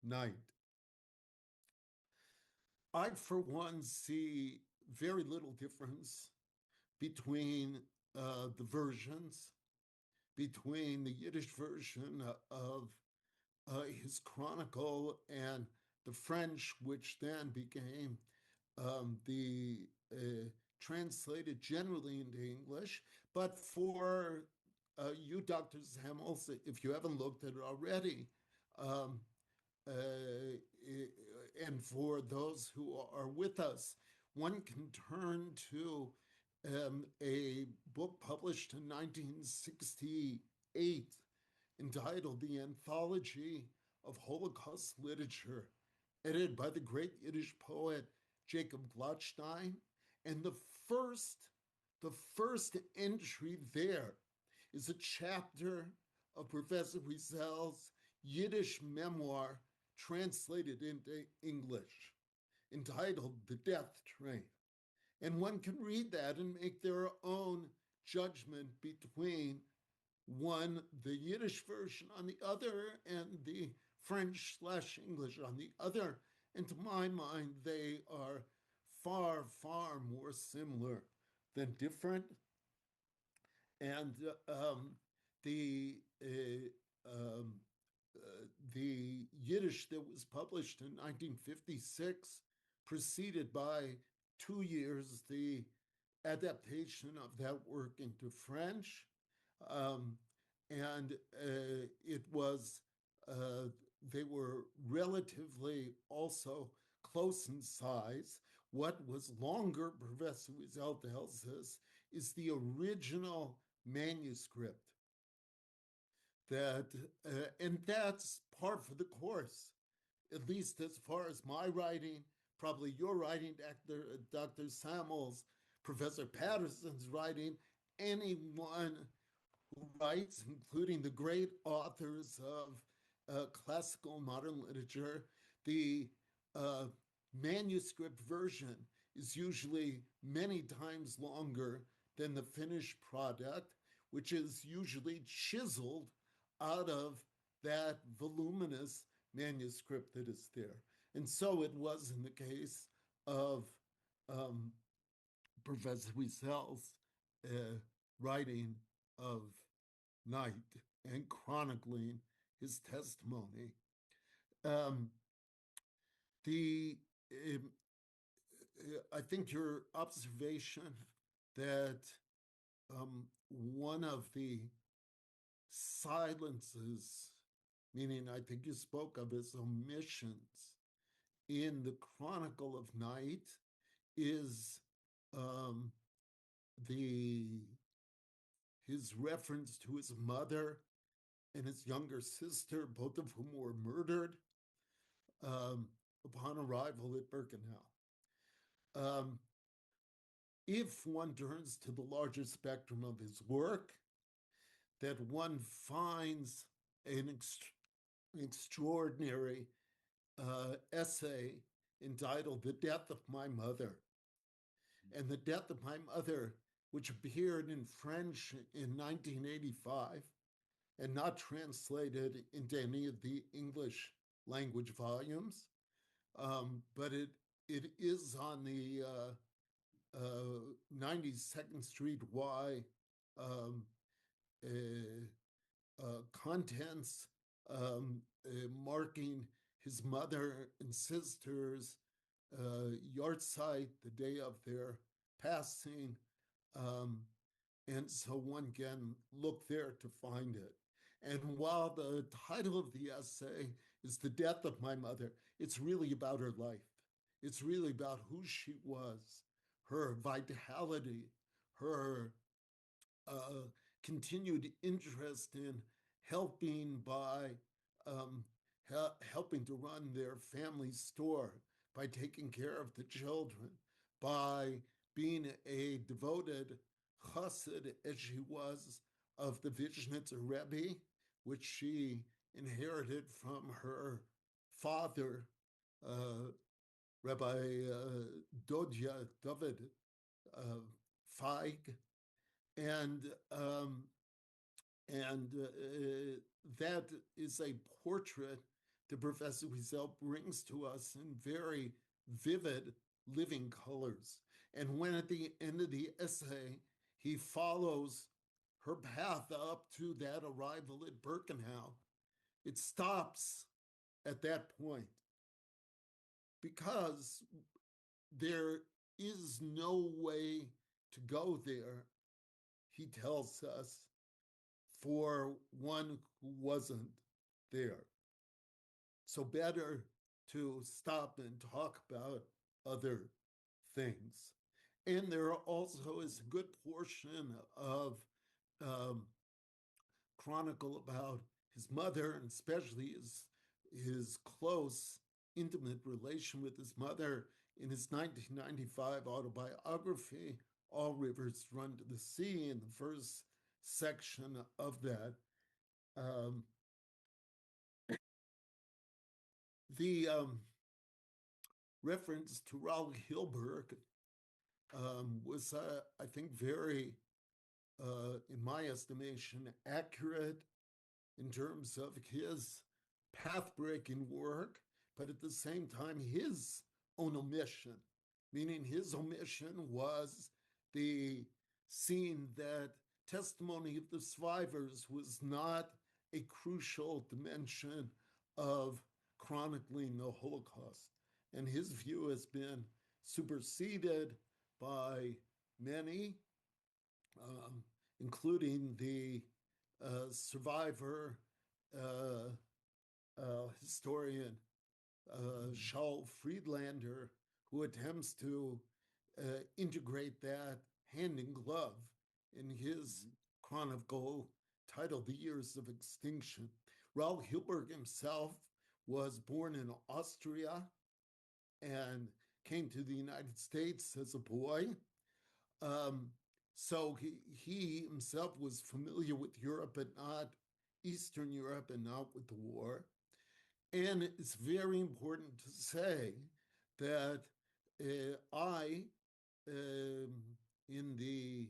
Night. I, for one, see very little difference between the versions, between the Yiddish version of his chronicle and the French, which then became the translated generally into English. But for you, Dr. Samols, if you haven't looked at it already, um, uh, and for those who are with us, one can turn to a book published in 1968 entitled The Anthology of Holocaust Literature, edited by the great Yiddish poet Jacob Gladstein. And first, the first entry there is a chapter of Professor Wiesel's Yiddish memoir translated into English, entitled The Death Train. And one can read that and make their own judgment between one, the Yiddish version on the other, and the French/English on the other. And to my mind, they are far, far more similar than different. And the um, the Yiddish that was published in 1956, preceded by 2 years the adaptation of that work into French. Um, and it was, they were relatively also close in size. What was longer, Professor Wiesel tells us, is the original manuscript that, and that's par for the course, at least as far as my writing, probably your writing, Dr. Samols, Professor Patterson's writing, anyone who writes, including the great authors of classical modern literature, the uh, manuscript version is usually many times longer than the finished product, which is usually chiseled out of that voluminous manuscript that is there. And so it was in the case of um, Professor Wiesel's writing of Night and chronicling his testimony. Um, the I think your observation that one of the silences, meaning I think you spoke of as omissions in the Chronicle of Night, is um, the his reference to his mother and his younger sister, both of whom were murdered upon arrival at Birkenau. Um, if one turns to the larger spectrum of his work, that one finds an extraordinary essay entitled The Death of My Mother. And The Death of My Mother, which appeared in French in 1985 and not translated into any of the English language volumes, but it is on the 92nd Street Y um, contents marking his mother and sister's yahrzeit, the day of their passing. Um, and so one can look there to find it. And while the title of the essay is The Death of My Mother, it's really about her life. It's really about who she was, her vitality, her continued interest in helping by helping to run their family store, by taking care of the children, by being a devoted chassid as she was of the Vizhnitzer Rebbe, which she inherited from her father, Rabbi Dodja David Feig, and that is a portrait that Professor Wiesel brings to us in very vivid living colors. And when at the end of the essay, he follows her path up to that arrival at Birkenau, it stops at that point because there is no way to go there, he tells us, for one who wasn't there. So better to stop and talk about other things. And there also is a good portion of um, chronicle about his mother, and especially his close, intimate relation with his mother in his 1995 autobiography, All Rivers Run to the Sea, in the first section of that. Um, the reference to Raoul Hilberg was, I think, very, in my estimation, accurate in terms of his path-breaking work, but at the same time, his own omission, meaning his omission was the seeing that testimony of the survivors was not a crucial dimension of chronicling the Holocaust. And his view has been superseded by many, including the survivor uh, historian Shaul Friedlander, who attempts to integrate that hand in glove in his chronicle titled The Years of Extinction. Raoul Hilberg himself was born in Austria and came to the United States as a boy. Um, so he himself was familiar with Europe, but not Eastern Europe and not with the war. And it's very important to say that I, in the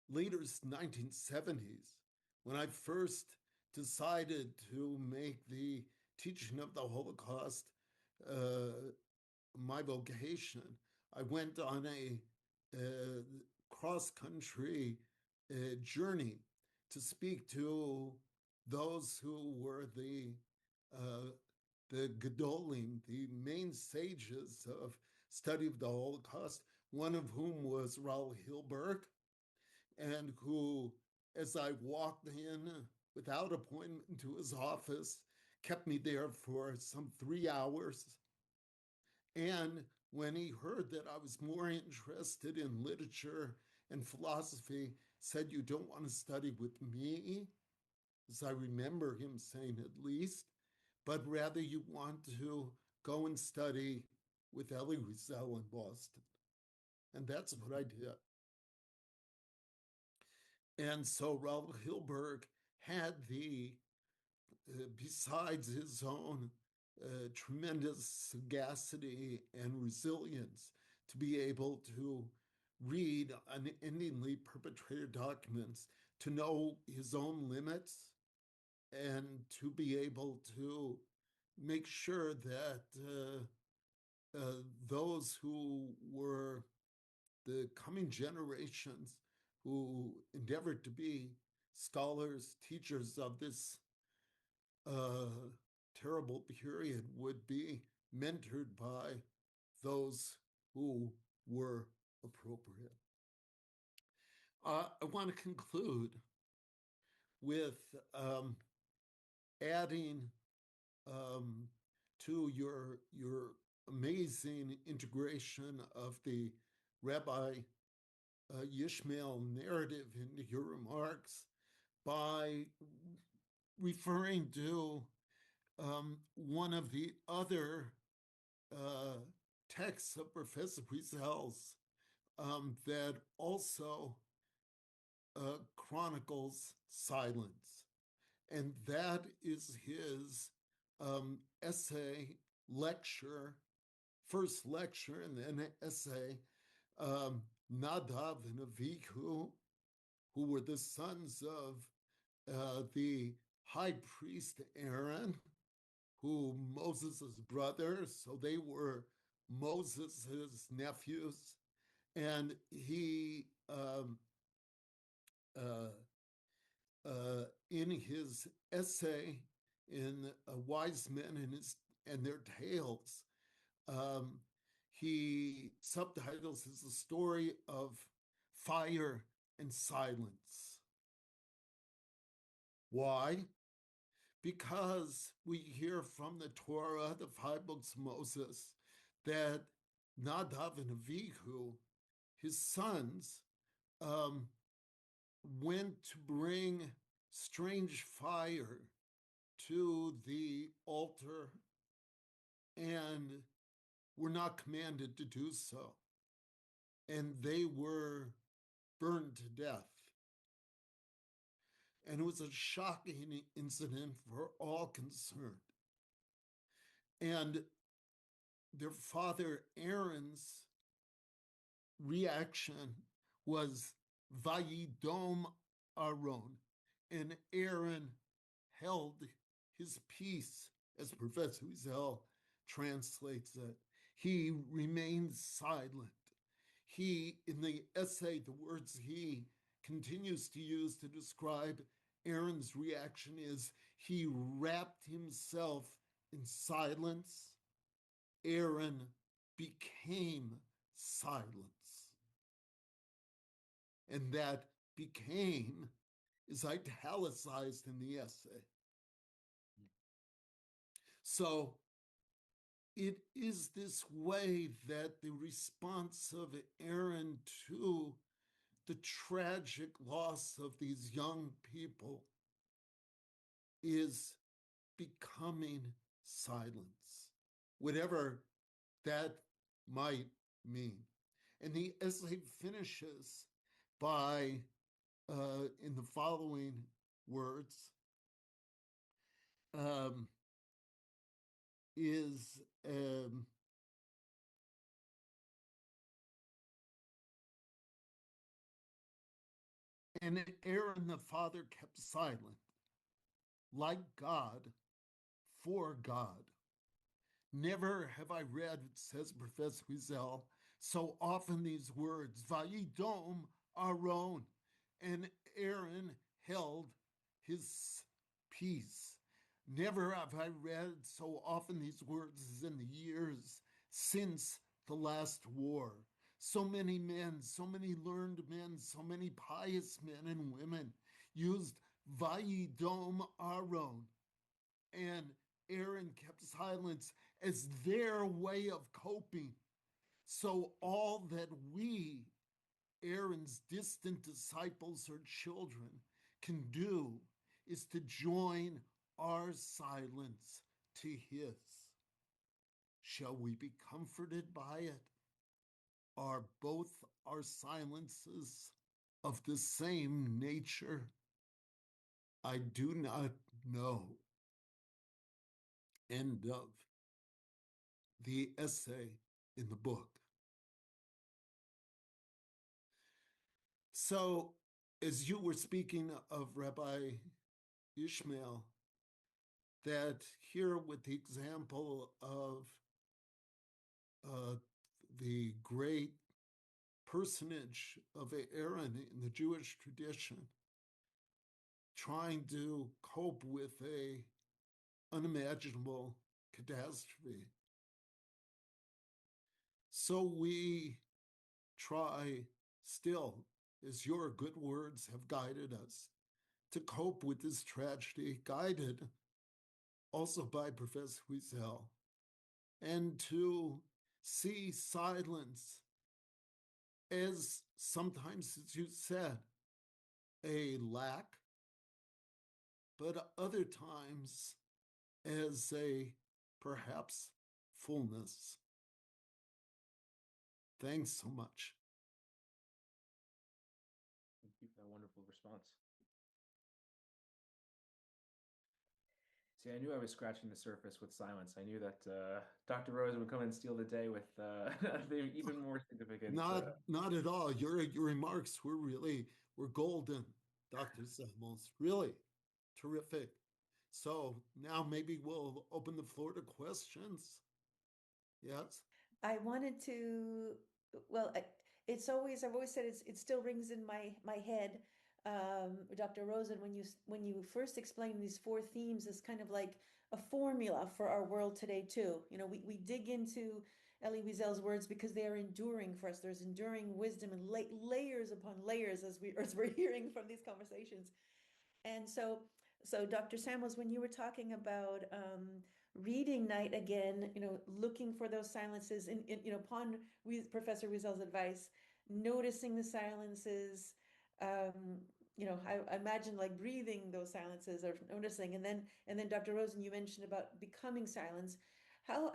later 1970s, when I first decided to make the teaching of the Holocaust my vocation, I went on a cross-country journey to speak to those who were the Gedolim, the main sages of study of the Holocaust, one of whom was Raoul Hilberg, and who, as I walked in without appointment to his office, kept me there for some 3 hours. And when he heard that I was more interested in literature and philosophy, said, "You don't want to study with me," as I remember him saying at least, "but rather you want to go and study with Elie Wiesel in Boston." And that's what I did. And so Raoul Hilberg had besides his own tremendous sagacity and resilience, to be able to read unendingly perpetrated documents, to know his own limits, and to be able to make sure that those who were the coming generations who endeavored to be scholars, teachers of this terrible period would be mentored by those who were appropriate. I want to conclude with adding to your amazing integration of the Rabbi Yishmael narrative into your remarks by referring to one of the other texts of Professor Wiesel's that also chronicles silence. And that is his essay, lecture, first lecture, and then essay, Nadav and Avihu, who were the sons of the high priest Aaron, who Moses' brother, so they were Moses' nephews, and he uh, in his essay in Wise Men and Their Tales, um, he subtitles as the story of fire and silence. Why? Because we hear from the Torah, the five books of Moses, that Nadav and Avihu, his sons, um, went to bring strange fire to the altar and were not commanded to do so. And they were burned to death. And it was a shocking incident for all concerned. And their father Aaron's reaction was Vayidom Aaron, and Aaron held his peace, as Professor Wiesel translates it. He remained silent. He, in the essay, the words he continues to use to describe Aaron's reaction is he wrapped himself in silence. Aaron became silence. And that became is italicized in the essay. So it is this way that the response of Aaron to the tragic loss of these young people is becoming silence, whatever that might mean. And the essay finishes by, in the following words, is and Aaron the father kept silent, like God, for God. Never have I read, says Professor Wiesel, so often these words, Vayidom Aaron, and Aaron held his peace. Never have I read so often these words as in the years since the last war. So many men, so many learned men, so many pious men and women used Vayidom Aaron, and Aaron kept silence as their way of coping. So all that we, Aaron's distant disciples or children, can do is to join our silence to his. Shall we be comforted by it? Are both our silences of the same nature? I do not know. End of the essay in the book. So, as you were speaking of Rabbi Ishmael, that here with the example of the great personage of Aaron in the Jewish tradition, trying to cope with a unimaginable catastrophe. So we try still, as your good words have guided us, to cope with this tragedy, guided also by Professor Wiesel, and to see silence as sometimes, as you said, a lack, but other times as a perhaps fullness. Thanks so much. Thank you for that wonderful response. See, I knew I was scratching the surface with silence. I knew that Dr. Rosen would come and steal the day with the even more significant. Not at all. Your remarks were golden, Dr. Samols. Really terrific. So now maybe we'll open the floor to questions. Yes. I wanted to, well, it's always, I've always said it still rings in my head. Dr. Rosen, when you first explained these four themes as kind of like a formula for our world today too. You know, we dig into Elie Wiesel's words because they are enduring for us. There's enduring wisdom and layers upon layers as we're hearing from these conversations. And so Dr. Samuels, when you were talking about reading night again, you know, looking for those silences you know, upon Professor Wiesel's advice, noticing the silences, um, you know, I imagine like breathing those silences or noticing, and then Dr. Rosen, you mentioned about becoming silence. How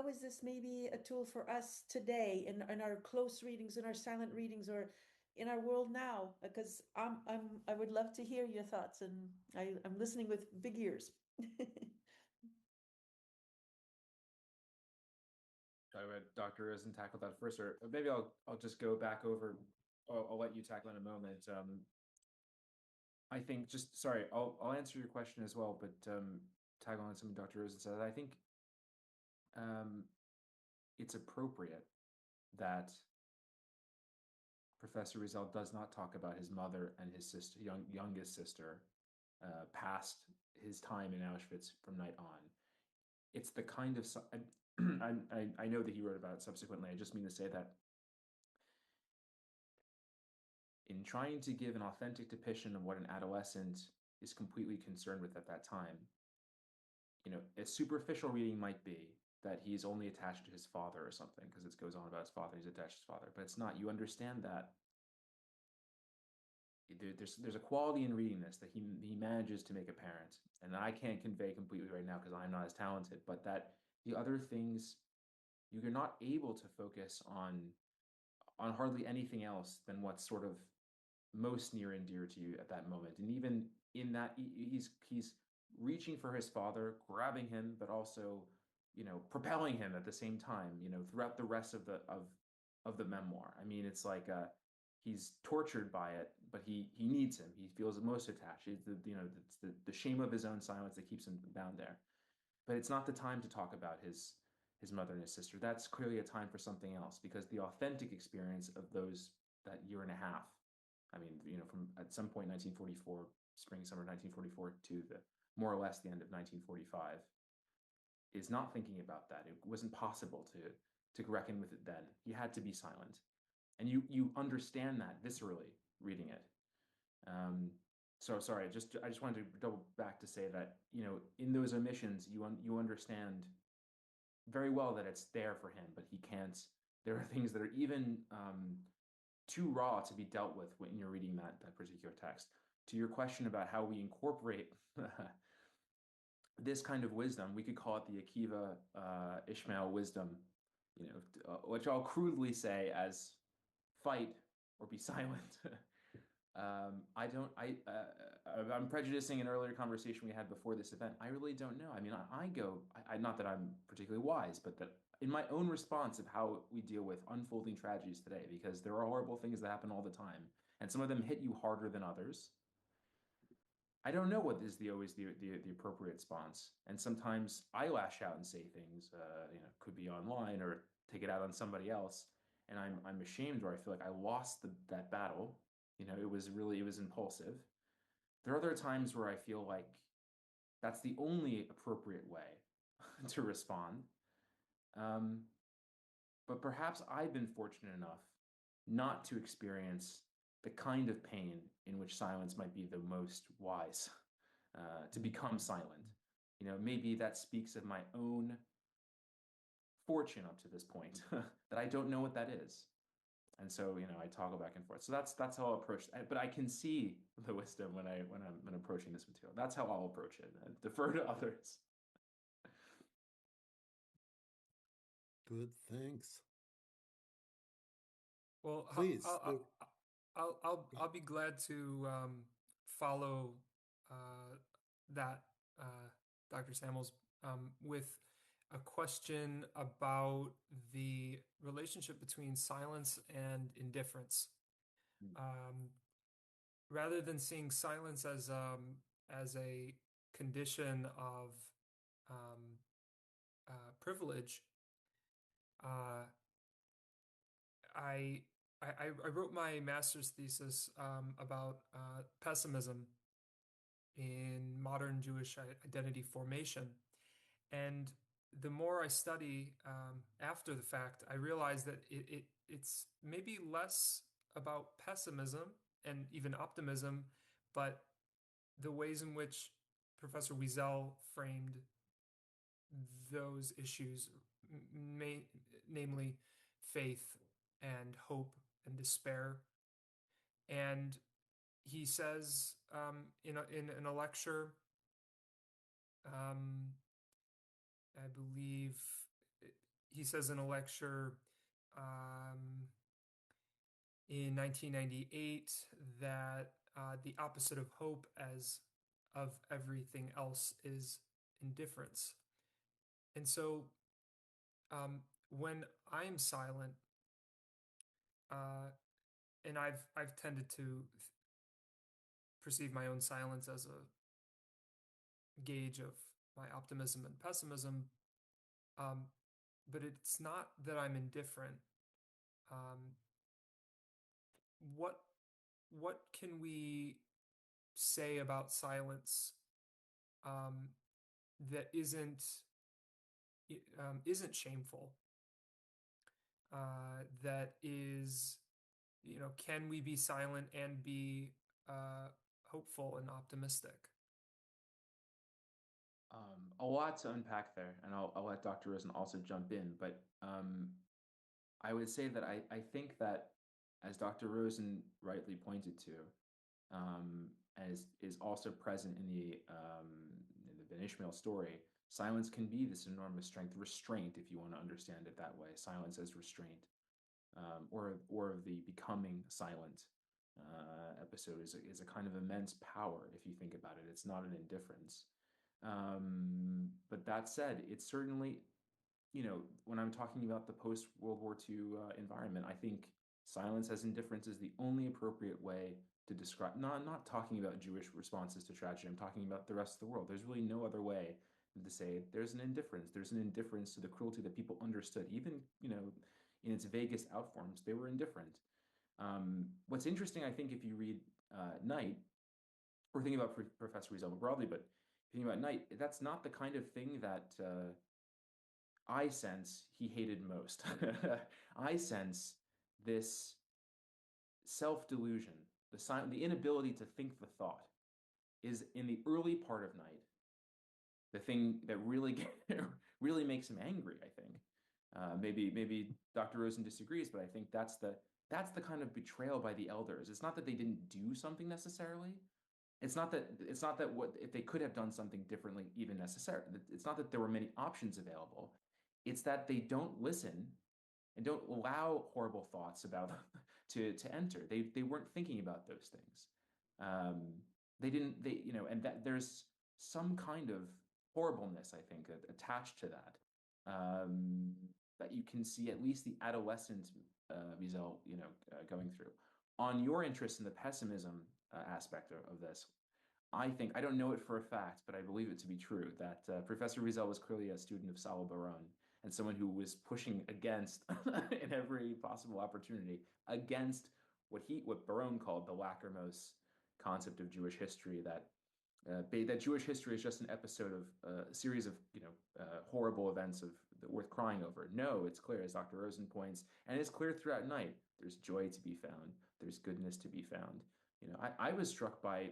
is this maybe a tool for us today in our close readings, in our silent readings, or in our world now? Because I would love to hear your thoughts, and I'm listening with big ears. Talk about Dr. Rosen tackle that first, or maybe I'll just go back over. I'll let you tackle in a moment. I think just sorry, I'll answer your question as well, but tag on something Dr. Rosen said. I think um, it's appropriate that Professor Wiesel does not talk about his mother and his sister, youngest sister, past his time in Auschwitz from night on. It's the kind of I know that he wrote about it subsequently. I just mean to say that in trying to give an authentic depiction of what an adolescent is completely concerned with at that time, you know, a superficial reading might be that he's only attached to his father or something because it goes on about his father, he's attached to his father, but it's not. You understand that there's a quality in reading this that he manages to make apparent, and I can't convey completely right now because I'm not as talented, but that the other things you're not able to focus on hardly anything else than what's sort of most near and dear to you at that moment. And even in that, he's reaching for his father, grabbing him, but also, you know, propelling him at the same time, you know, throughout the rest of the memoir. I mean, it's like he's tortured by it, but he needs him. He feels the most attached. It's you know, it's the shame of his own silence that keeps him bound there. But it's not the time to talk about his mother and his sister. That's clearly a time for something else, because the authentic experience of that year and a half, I mean, you know, from at some point 1944, spring, summer 1944 to the more or less the end of 1945, is not thinking about that. It wasn't possible to reckon with it then. He had to be silent. And you understand that viscerally reading it. So sorry, I just wanted to double back to say that, you know, in those omissions, you understand very well that it's there for him, but he can't. There are things that are even too raw to be dealt with when you're reading that particular text. To your question about how we incorporate this kind of wisdom, we could call it the Akiva Ishmael wisdom, you know, which I'll crudely say as fight or be silent. I don't. I'm prejudicing an earlier conversation we had before this event. I really don't know. I mean, I go. Not that I'm particularly wise, but that in my own response of how we deal with unfolding tragedies today, because there are horrible things that happen all the time, and some of them hit you harder than others. I don't know what is always the appropriate response, and sometimes I lash out and say things. You know, could be online or take it out on somebody else, and I'm ashamed, or I feel like I lost that battle. You know, it was impulsive. There are other times where I feel like that's the only appropriate way to respond. Um, but perhaps I've been fortunate enough not to experience the kind of pain in which silence might be the most wise, to become silent. You know, maybe that speaks of my own fortune up to this point that I don't know what that is. And so, you know, I toggle back and forth. So that's how I'll approach it. But I can see the wisdom when I'm approaching this material. That's how I'll approach it. And defer to others. Good, thanks. Well, Please. I'll be glad to follow that, Dr. Samuels, with a question about the relationship between silence and indifference. Rather than seeing silence as a condition of privilege, uh, I, I wrote my master's thesis about pessimism in modern Jewish identity formation. And the more I study after the fact, I realize that it's maybe less about pessimism and even optimism, but the ways in which Professor Wiesel framed those issues, may, namely faith and hope and despair. And he says in a lecture, um, I believe he says in a lecture in 1998 that the opposite of hope, as of everything else, is indifference. And so when I'm silent, and I've tended to perceive my own silence as a gauge of my optimism and pessimism, um, but it's not that I'm indifferent. Um, what what can we say about silence um, that isn't shameful? That is, can we be silent and be hopeful and optimistic? A lot to unpack there, and I'll let Dr. Rosen also jump in. But I would say that I think that, as Dr. Rosen rightly pointed to, as is also present in the Ben Ishmael story, silence can be this enormous strength, restraint, if you want to understand it that way. Silence as restraint, or the becoming silent episode is a kind of immense power if you think about it. It's not an indifference. But that said, it's certainly, when I'm talking about the post World War II environment, I think silence as indifference is the only appropriate way to describe. Not talking about Jewish responses to tragedy. I'm talking about the rest of the world. There's really no other way than to say there's an indifference. There's an indifference to the cruelty that people understood, even in its vaguest out forms. They were indifferent. What's interesting, I think, if you read Night, we're thinking about Professor Wiesel broadly, but thinking about Night, that's not the kind of thing that I sense he hated most. I sense this self-delusion, the inability to think the thought, is in the early part of Night the thing that really makes him angry. I think maybe Dr. Rosen disagrees, but I think that's the kind of betrayal by the elders. It's not that they didn't do something necessarily. It's not that what if they could have done something differently even necessary. It's not that there were many options available. It's that they don't listen and don't allow horrible thoughts about them to enter. They weren't thinking about those things. Um, they didn't they and that there's some kind of horribleness, I think, attached to that, that you can see at least the adolescent Wiesel going through. On your interest in the pessimism aspect of this, I think, I don't know it for a fact, but I believe it to be true that Professor Wiesel was clearly a student of Saul Baron and someone who was pushing against, in every possible opportunity, against what Baron called the Lachrymose concept of Jewish history, that Jewish history is just an episode of a series of horrible events worth crying over. No, it's clear, as Dr. Rosen points, and it's clear throughout Night. There's joy to be found. There's goodness to be found. I was struck by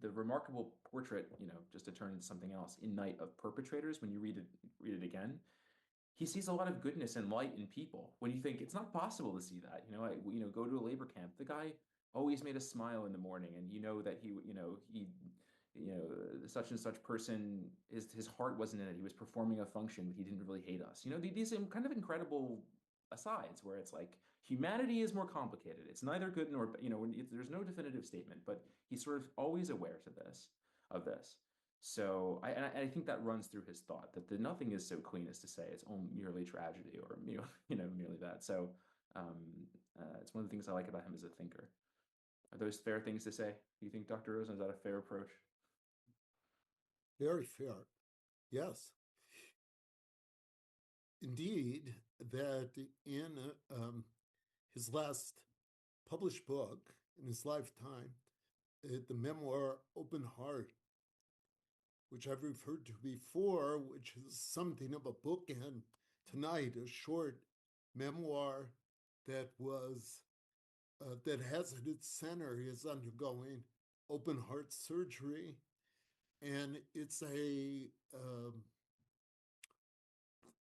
the remarkable portrait, just to turn into something else, in Night, of perpetrators. When you read it again, he sees a lot of goodness and light in people. When you think it's not possible to see that, go to a labor camp. The guy always made a smile in the morning, and that such and such person, his heart wasn't in it. He was performing a function, but he didn't really hate us. These kind of incredible asides where it's like humanity is more complicated. It's neither good nor there's no definitive statement, but he's sort of always aware of this. So I think that runs through his thought, that nothing is so clean as to say it's only merely tragedy or merely that. So it's one of the things I like about him as a thinker. Are those fair things to say? Do you think, Dr. Rosen, is that a fair approach? Very fair. Yes. indeed that in his last published book in his lifetime, the memoir Open Heart, which I've referred to before, which is something of a bookend tonight, a short memoir that was that has at its center is undergoing open heart surgery, and it's a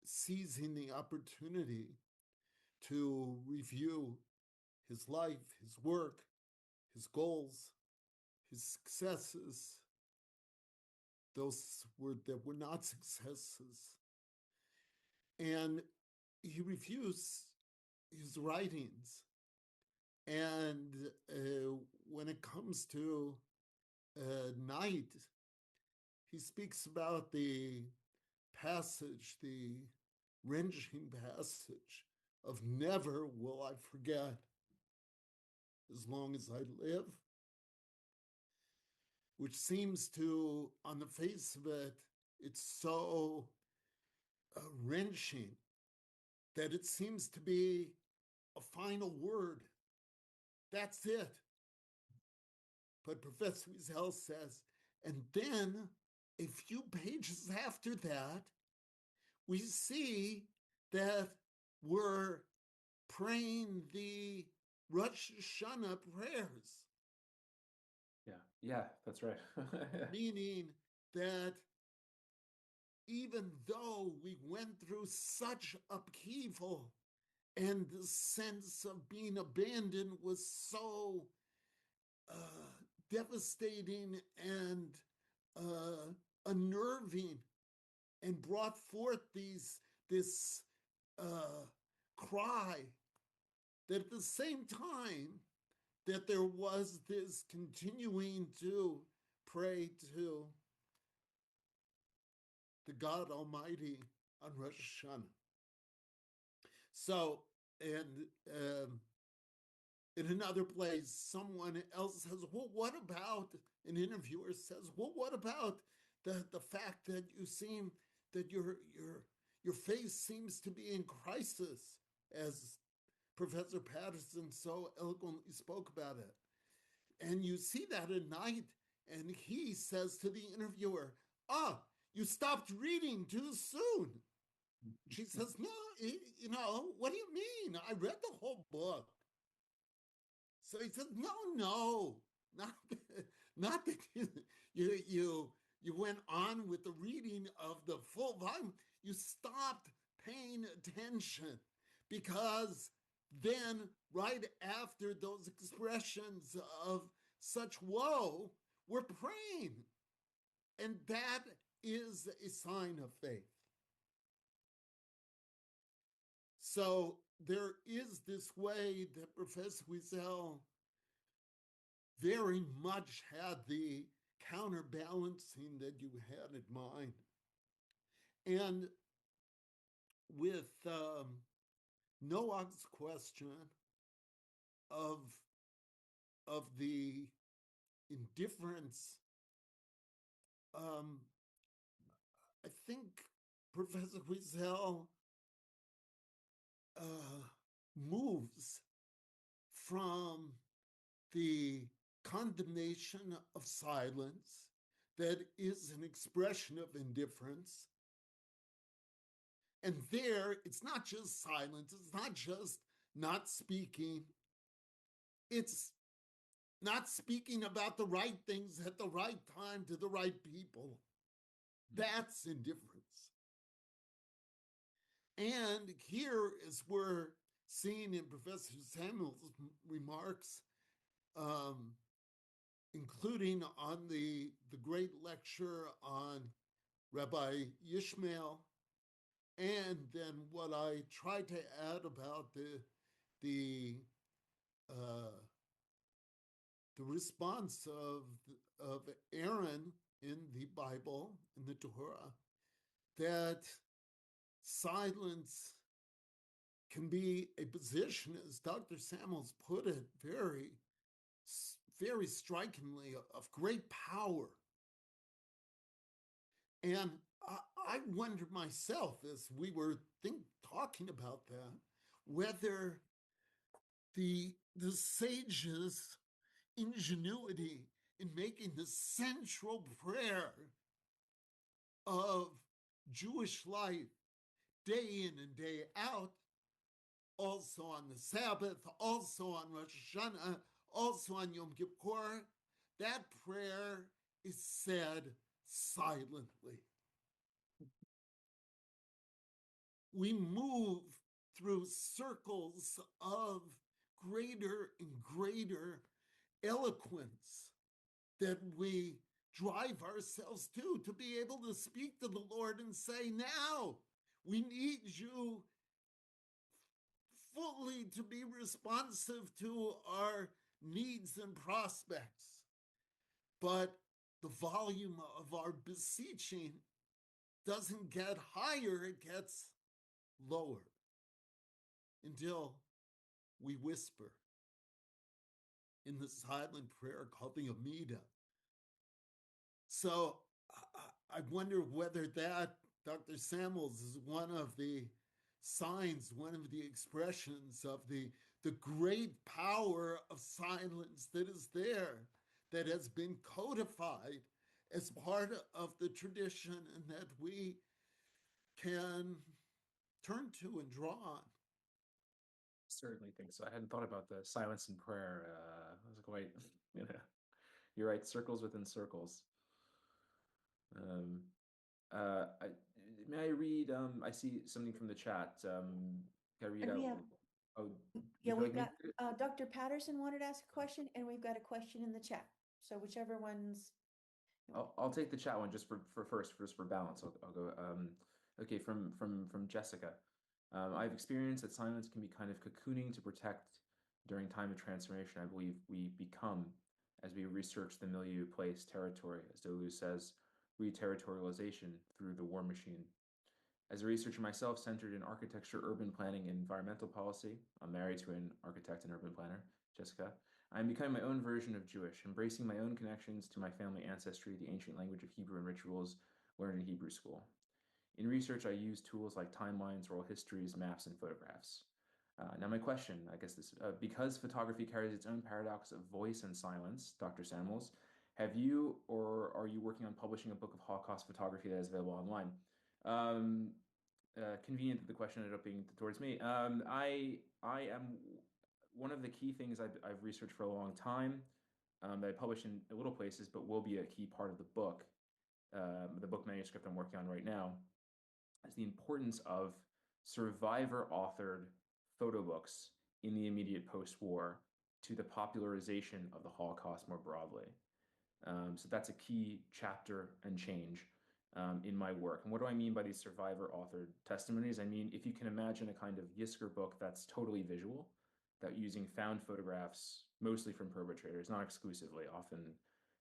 seizing the opportunity to review his life, his work, his goals, his successes, those that were not successes. And he reviews his writings. And when it comes to night, he speaks about the passage, the wrenching passage of never will I forget as long as I live, which seems to, on the face of it, it's so wrenching that it seems to be a final word. That's it. But Professor Wiesel says, and then a few pages after that, we see that we're praying the Rosh Hashanah prayers. Yeah, that's right. Meaning that even though we went through such upheaval and the sense of being abandoned was so devastating and unnerving, and brought forth this cry, that at the same time that there was this continuing to pray to the God Almighty on Rosh Hashanah. So, and in another place, someone else says, well, what about, an interviewer says, well, what about the fact that you seem, that your faith seems to be in crisis, as Professor Patterson so eloquently spoke about it. And you see that at night, and he says to the interviewer, you stopped reading too soon. She says, no, what do you mean? I read the whole book. So he says, no, not that you went on with the reading of the full volume. You stopped paying attention, because then right after those expressions of such woe, we're praying. And that is a sign of faith. So there is this way that Professor Wiesel very much had the counterbalancing that you had in mind. And with Noah's question of the indifference, I think Professor Wiesel moves from the condemnation of silence that is an expression of indifference. And there, it's not just silence, it's not just not speaking, it's not speaking about the right things at the right time to the right people. That's indifference. And here, as we're seeing in Professor Samols' remarks, including on the great lecture on Rabbi Yishmael, and then what I tried to add about the response of Aaron in the Bible, in the Torah, that silence can be a position, as Dr. Samols put it very, very strikingly, of great power. And I wonder myself as we were talking about that, whether the sages' ingenuity in making the central prayer of Jewish life day in and day out, also on the Sabbath, also on Rosh Hashanah, also on Yom Kippur, that prayer is said silently. We move through circles of greater and greater eloquence that we drive ourselves to be able to speak to the Lord and say, now we need you fully to be responsive to our needs and prospects. But the volume of our beseeching doesn't get higher, it gets lower until we whisper in the silent prayer called the Amida. So I wonder whether that, Dr. Samols, is one of the signs, one of the expressions of the great power of silence that is there, that has been codified as part of the tradition and that we can turn to and draw on. Certainly think so. I hadn't thought about the silence in prayer. I was like, wait, you're right, circles within circles. May I read? I see something from the chat. Can I read And out? we have, Oh, yeah, would you we've like me got, to read it? Dr. Patterson wanted to ask a question, and we've got a question in the chat. So whichever one's. I'll take the chat one just for first for balance. I'll go. Okay, from Jessica. I've experienced that silence can be kind of cocooning to protect during time of transformation. I believe we become as we research the milieu, place, territory, as Deleuze says, re-territorialization through the war machine. As a researcher myself centered in architecture, urban planning, and environmental policy, I'm married to an architect and urban planner, Jessica. I'm becoming my own version of Jewish, embracing my own connections to my family ancestry, the ancient language of Hebrew and rituals learned in Hebrew school. In research, I use tools like timelines, oral histories, maps, and photographs. Now, my question, I guess this, because photography carries its own paradox of voice and silence, Dr. Samuels, have you or are you working on publishing a book of Holocaust photography that is available online? Convenient that the question ended up being towards me. I am one of the key things I've researched for a long time that I publish in little places, but will be a key part of the book manuscript I'm working on right now, is the importance of survivor-authored photo books in the immediate post-war to the popularization of the Holocaust more broadly. So that's a key chapter and change in my work. And what do I mean by these survivor-authored testimonies? I mean, if you can imagine a kind of Yisker book that's totally visual, that using found photographs, mostly from perpetrators, not exclusively. Often,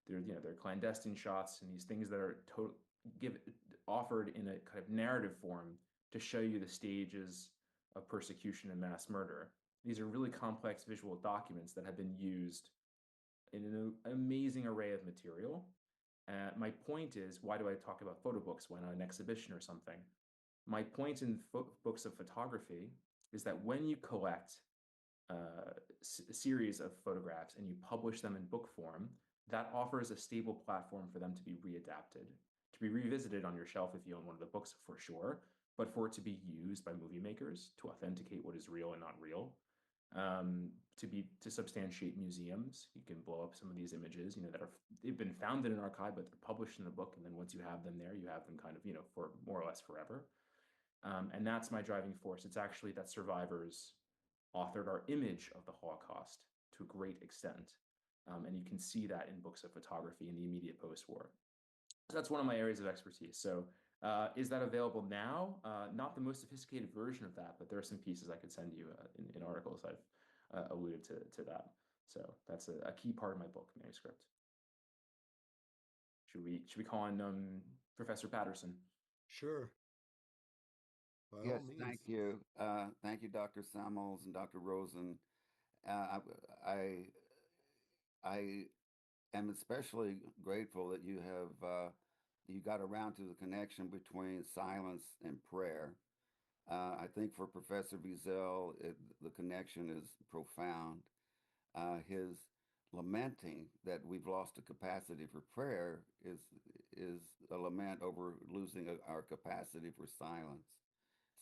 they're clandestine shots and these things that are offered in a kind of narrative form to show you the stages of persecution and mass murder. These are really complex visual documents that have been used in an amazing array of material. My point is, why do I talk about photo books when on an exhibition or something? My point in books of photography is that when you collect a series of photographs and you publish them in book form, that offers a stable platform for them to be readapted, to be revisited on your shelf if you own one of the books for sure, but for it to be used by movie makers to authenticate what is real and not real, to substantiate museums. You can blow up some of these images, they've been found in an archive, but they're published in the book, and then once you have them there, you have them kind of for more or less forever. And that's my driving force. It's actually that survivors authored our image of the Holocaust to a great extent. And you can see that in books of photography in the immediate post-war. So that's one of my areas of expertise. So is that available now? Not the most sophisticated version of that, but there are some pieces I could send you in articles. I've alluded to that. So that's a key part of my book manuscript. Should we call on Professor Patterson? Sure. By Yes, all means. thank you. Thank you, Dr. Samols and Dr. Rosen. I am especially grateful that you have you got around to the connection between silence and prayer. I think for Professor Wiesel, the connection is profound. His lamenting that we've lost a capacity for prayer is a lament over losing our capacity for silence.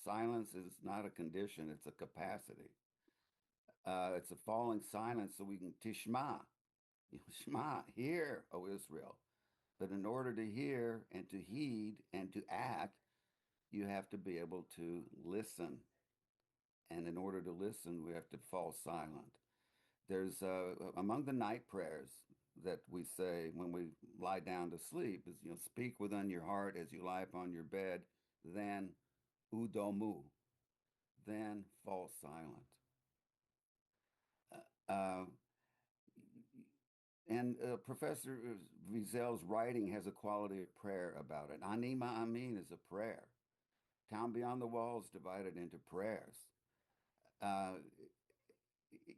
Silence is not a condition; it's a capacity. It's a falling silence so we can tishma, Shema, hear, O Israel. But in order to hear and to heed and to act, you have to be able to listen. And in order to listen, we have to fall silent. There's among the night prayers that we say when we lie down to sleep is, speak within your heart as you lie upon your bed, then udomu, then fall silent. Uh, and Professor Wiesel's writing has a quality of prayer about it. Anima Amin is a prayer. Town Beyond the Walls divided into prayers.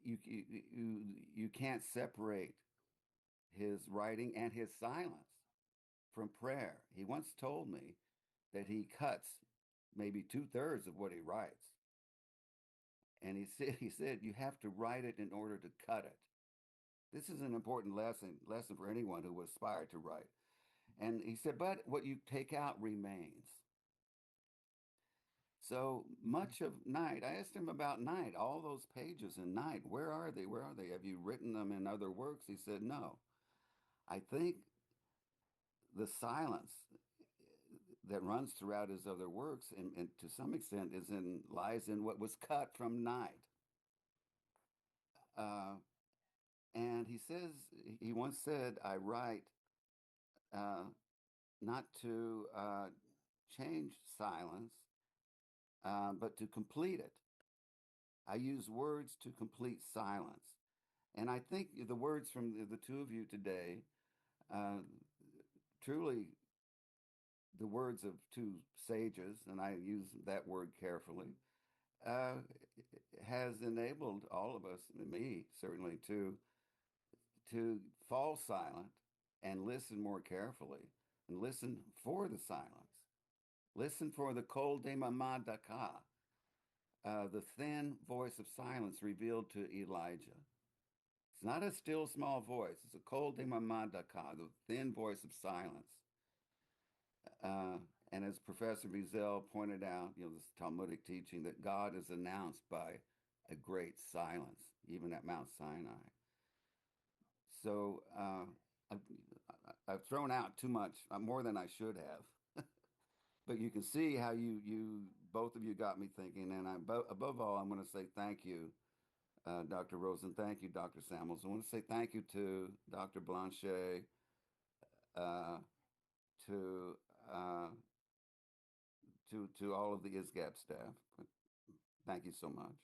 You can't separate his writing and his silence from prayer. He once told me that he cuts maybe 2/3 of what he writes. And he said you have to write it in order to cut it. This is an important lesson for anyone who aspires to write. And he said, but what you take out remains. So much of night, I asked him about night, all those pages in night, where are they? Where are they? Have you written them in other works? He said, no. I think the silence that runs throughout his other works, and to some extent lies in what was cut from night. And he once said, I write not to change silence, but to complete it. I use words to complete silence. And I think the words from the two of you today, truly the words of two sages, and I use that word carefully, has enabled all of us, me certainly, to fall silent and listen more carefully and listen for the silence. Listen for the kol demama daka, the thin voice of silence revealed to Elijah. It's not a still small voice. It's a kol demama daka, the thin voice of silence. And as Professor Wiesel pointed out, this Talmudic teaching that God is announced by a great silence, even at Mount Sinai. So I've thrown out too much, more than I should have. But you can see how you both of you got me thinking. And above all, I'm going to say thank you, Dr. Rosen. Thank you, Dr. Samols. I want to say thank you to Dr. Blanchet, to all of the ISGAP staff. Thank you so much.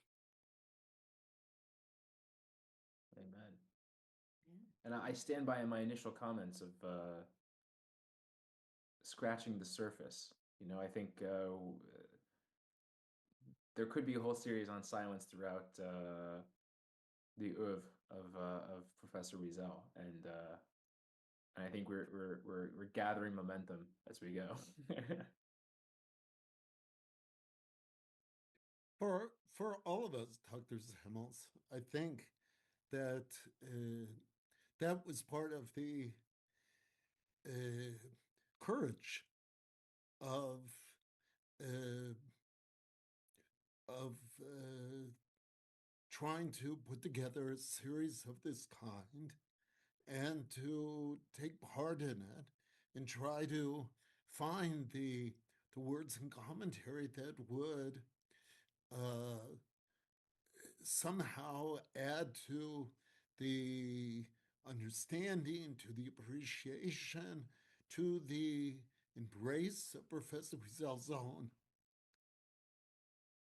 Amen. And I stand by my initial comments of scratching the surface. I think there could be a whole series on silence throughout the oeuvre of Professor Wiesel, and I think we're gathering momentum as we go. For all of us, Dr. Samols, I think that that was part of the courage of trying to put together a series of this kind and to take part in it and try to find the words and commentary that would somehow add to the understanding, to the appreciation, to the embrace of Professor Wiesel's own.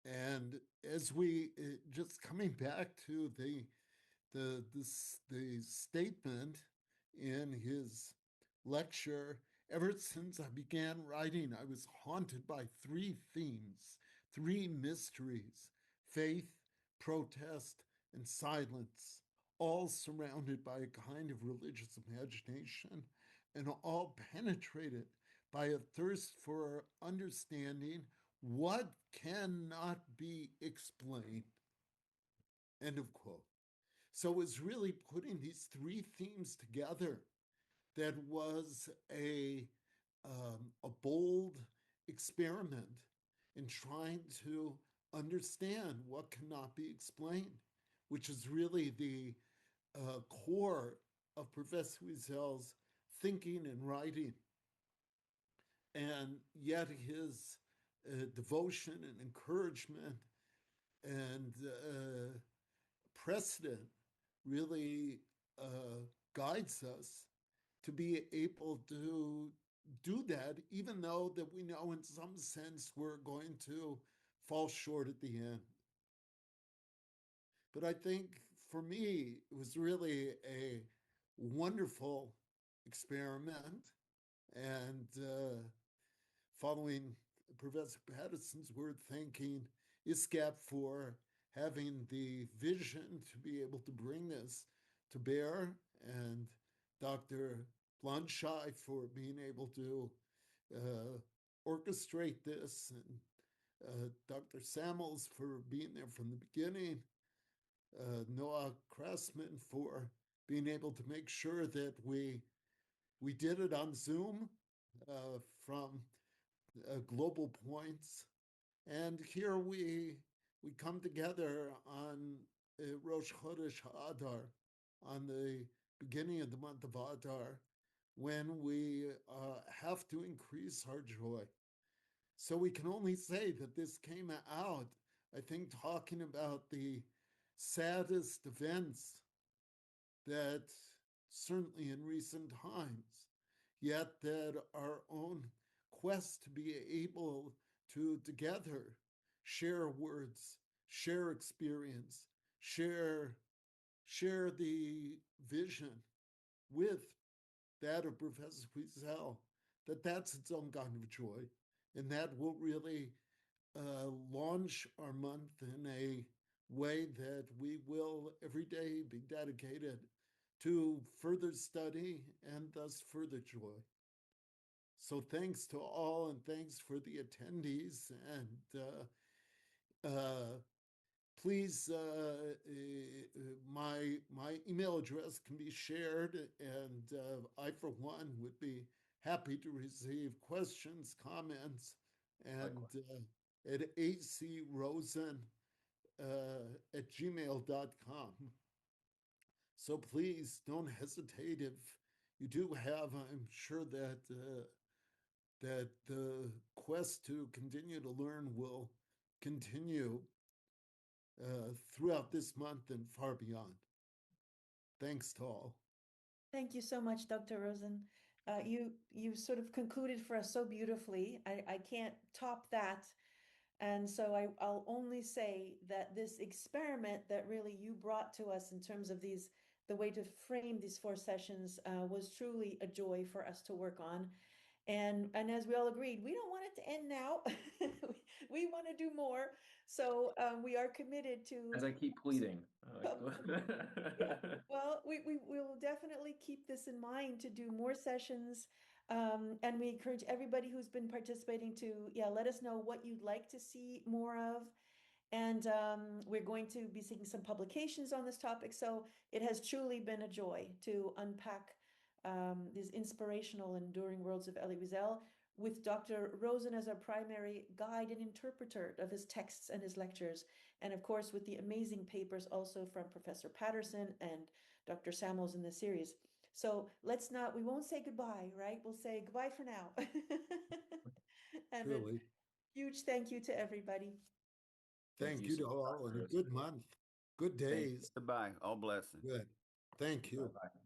And as we just coming back to the statement in his lecture, ever since I began writing, I was haunted by three themes, three mysteries: faith, protest, and silence, all surrounded by a kind of religious imagination and all penetrated by a thirst for understanding what cannot be explained. End of quote. So it was really putting these three themes together that was a bold experiment in trying to understand what cannot be explained, which is really the core of Professor Wiesel's thinking and writing. And yet his devotion and encouragement and precedent really guides us to be able to do that, even though that we know in some sense we're going to fall short at the end. But I think for me, it was really a wonderful experiment. And following Professor Patterson's word, thanking ISGAP for having the vision to be able to bring this to bear, and Dr. Blanchai for being able to orchestrate this, and Dr. Samols for being there from the beginning, Noah Craftsman for being able to make sure that we did it on Zoom from global points. And here we come together on Rosh Chodesh Adar, on the beginning of the month of Adar, when we have to increase our joy. So we can only say that this came out, I think, talking about the saddest events that certainly in recent times, yet that our own quest to be able to together share words, share experience, share the vision with that of Professor Wiesel, that's its own kind of joy. And that will really launch our month in a way that we will every day be dedicated to further study and thus further joy. So thanks to all, and thanks for the attendees. And please, my email address can be shared, and I, for one, would be happy to receive questions, comments, and at acrosen at gmail.com. So please don't hesitate if you do have. I'm sure that that the quest to continue to learn will continue throughout this month and far beyond. Thanks to all. Thank you so much, Dr. Rosen. You sort of concluded for us so beautifully. I can't top that. And so I'll only say that this experiment that really you brought to us in terms of the way to frame these four sessions was truly a joy for us to work on. And as we all agreed, we don't want it to end now. we want to do more. So we are committed to. As I keep pleading. Yeah. Well, we will definitely keep this in mind to do more sessions. And we encourage everybody who's been participating to, let us know what you'd like to see more of. And we're going to be seeing some publications on this topic. So it has truly been a joy to unpack these inspirational and enduring worlds of Elie Wiesel, with Dr. Rosen as our primary guide and interpreter of his texts and his lectures. And of course, with the amazing papers also from Professor Patterson and Dr. Samols in the series. So we won't say goodbye, right? We'll say goodbye for now. And Truly. a huge thank you to everybody. Thank you to all, and a good month, good days. Goodbye. All blessings. Good. Thank you. Bye-bye.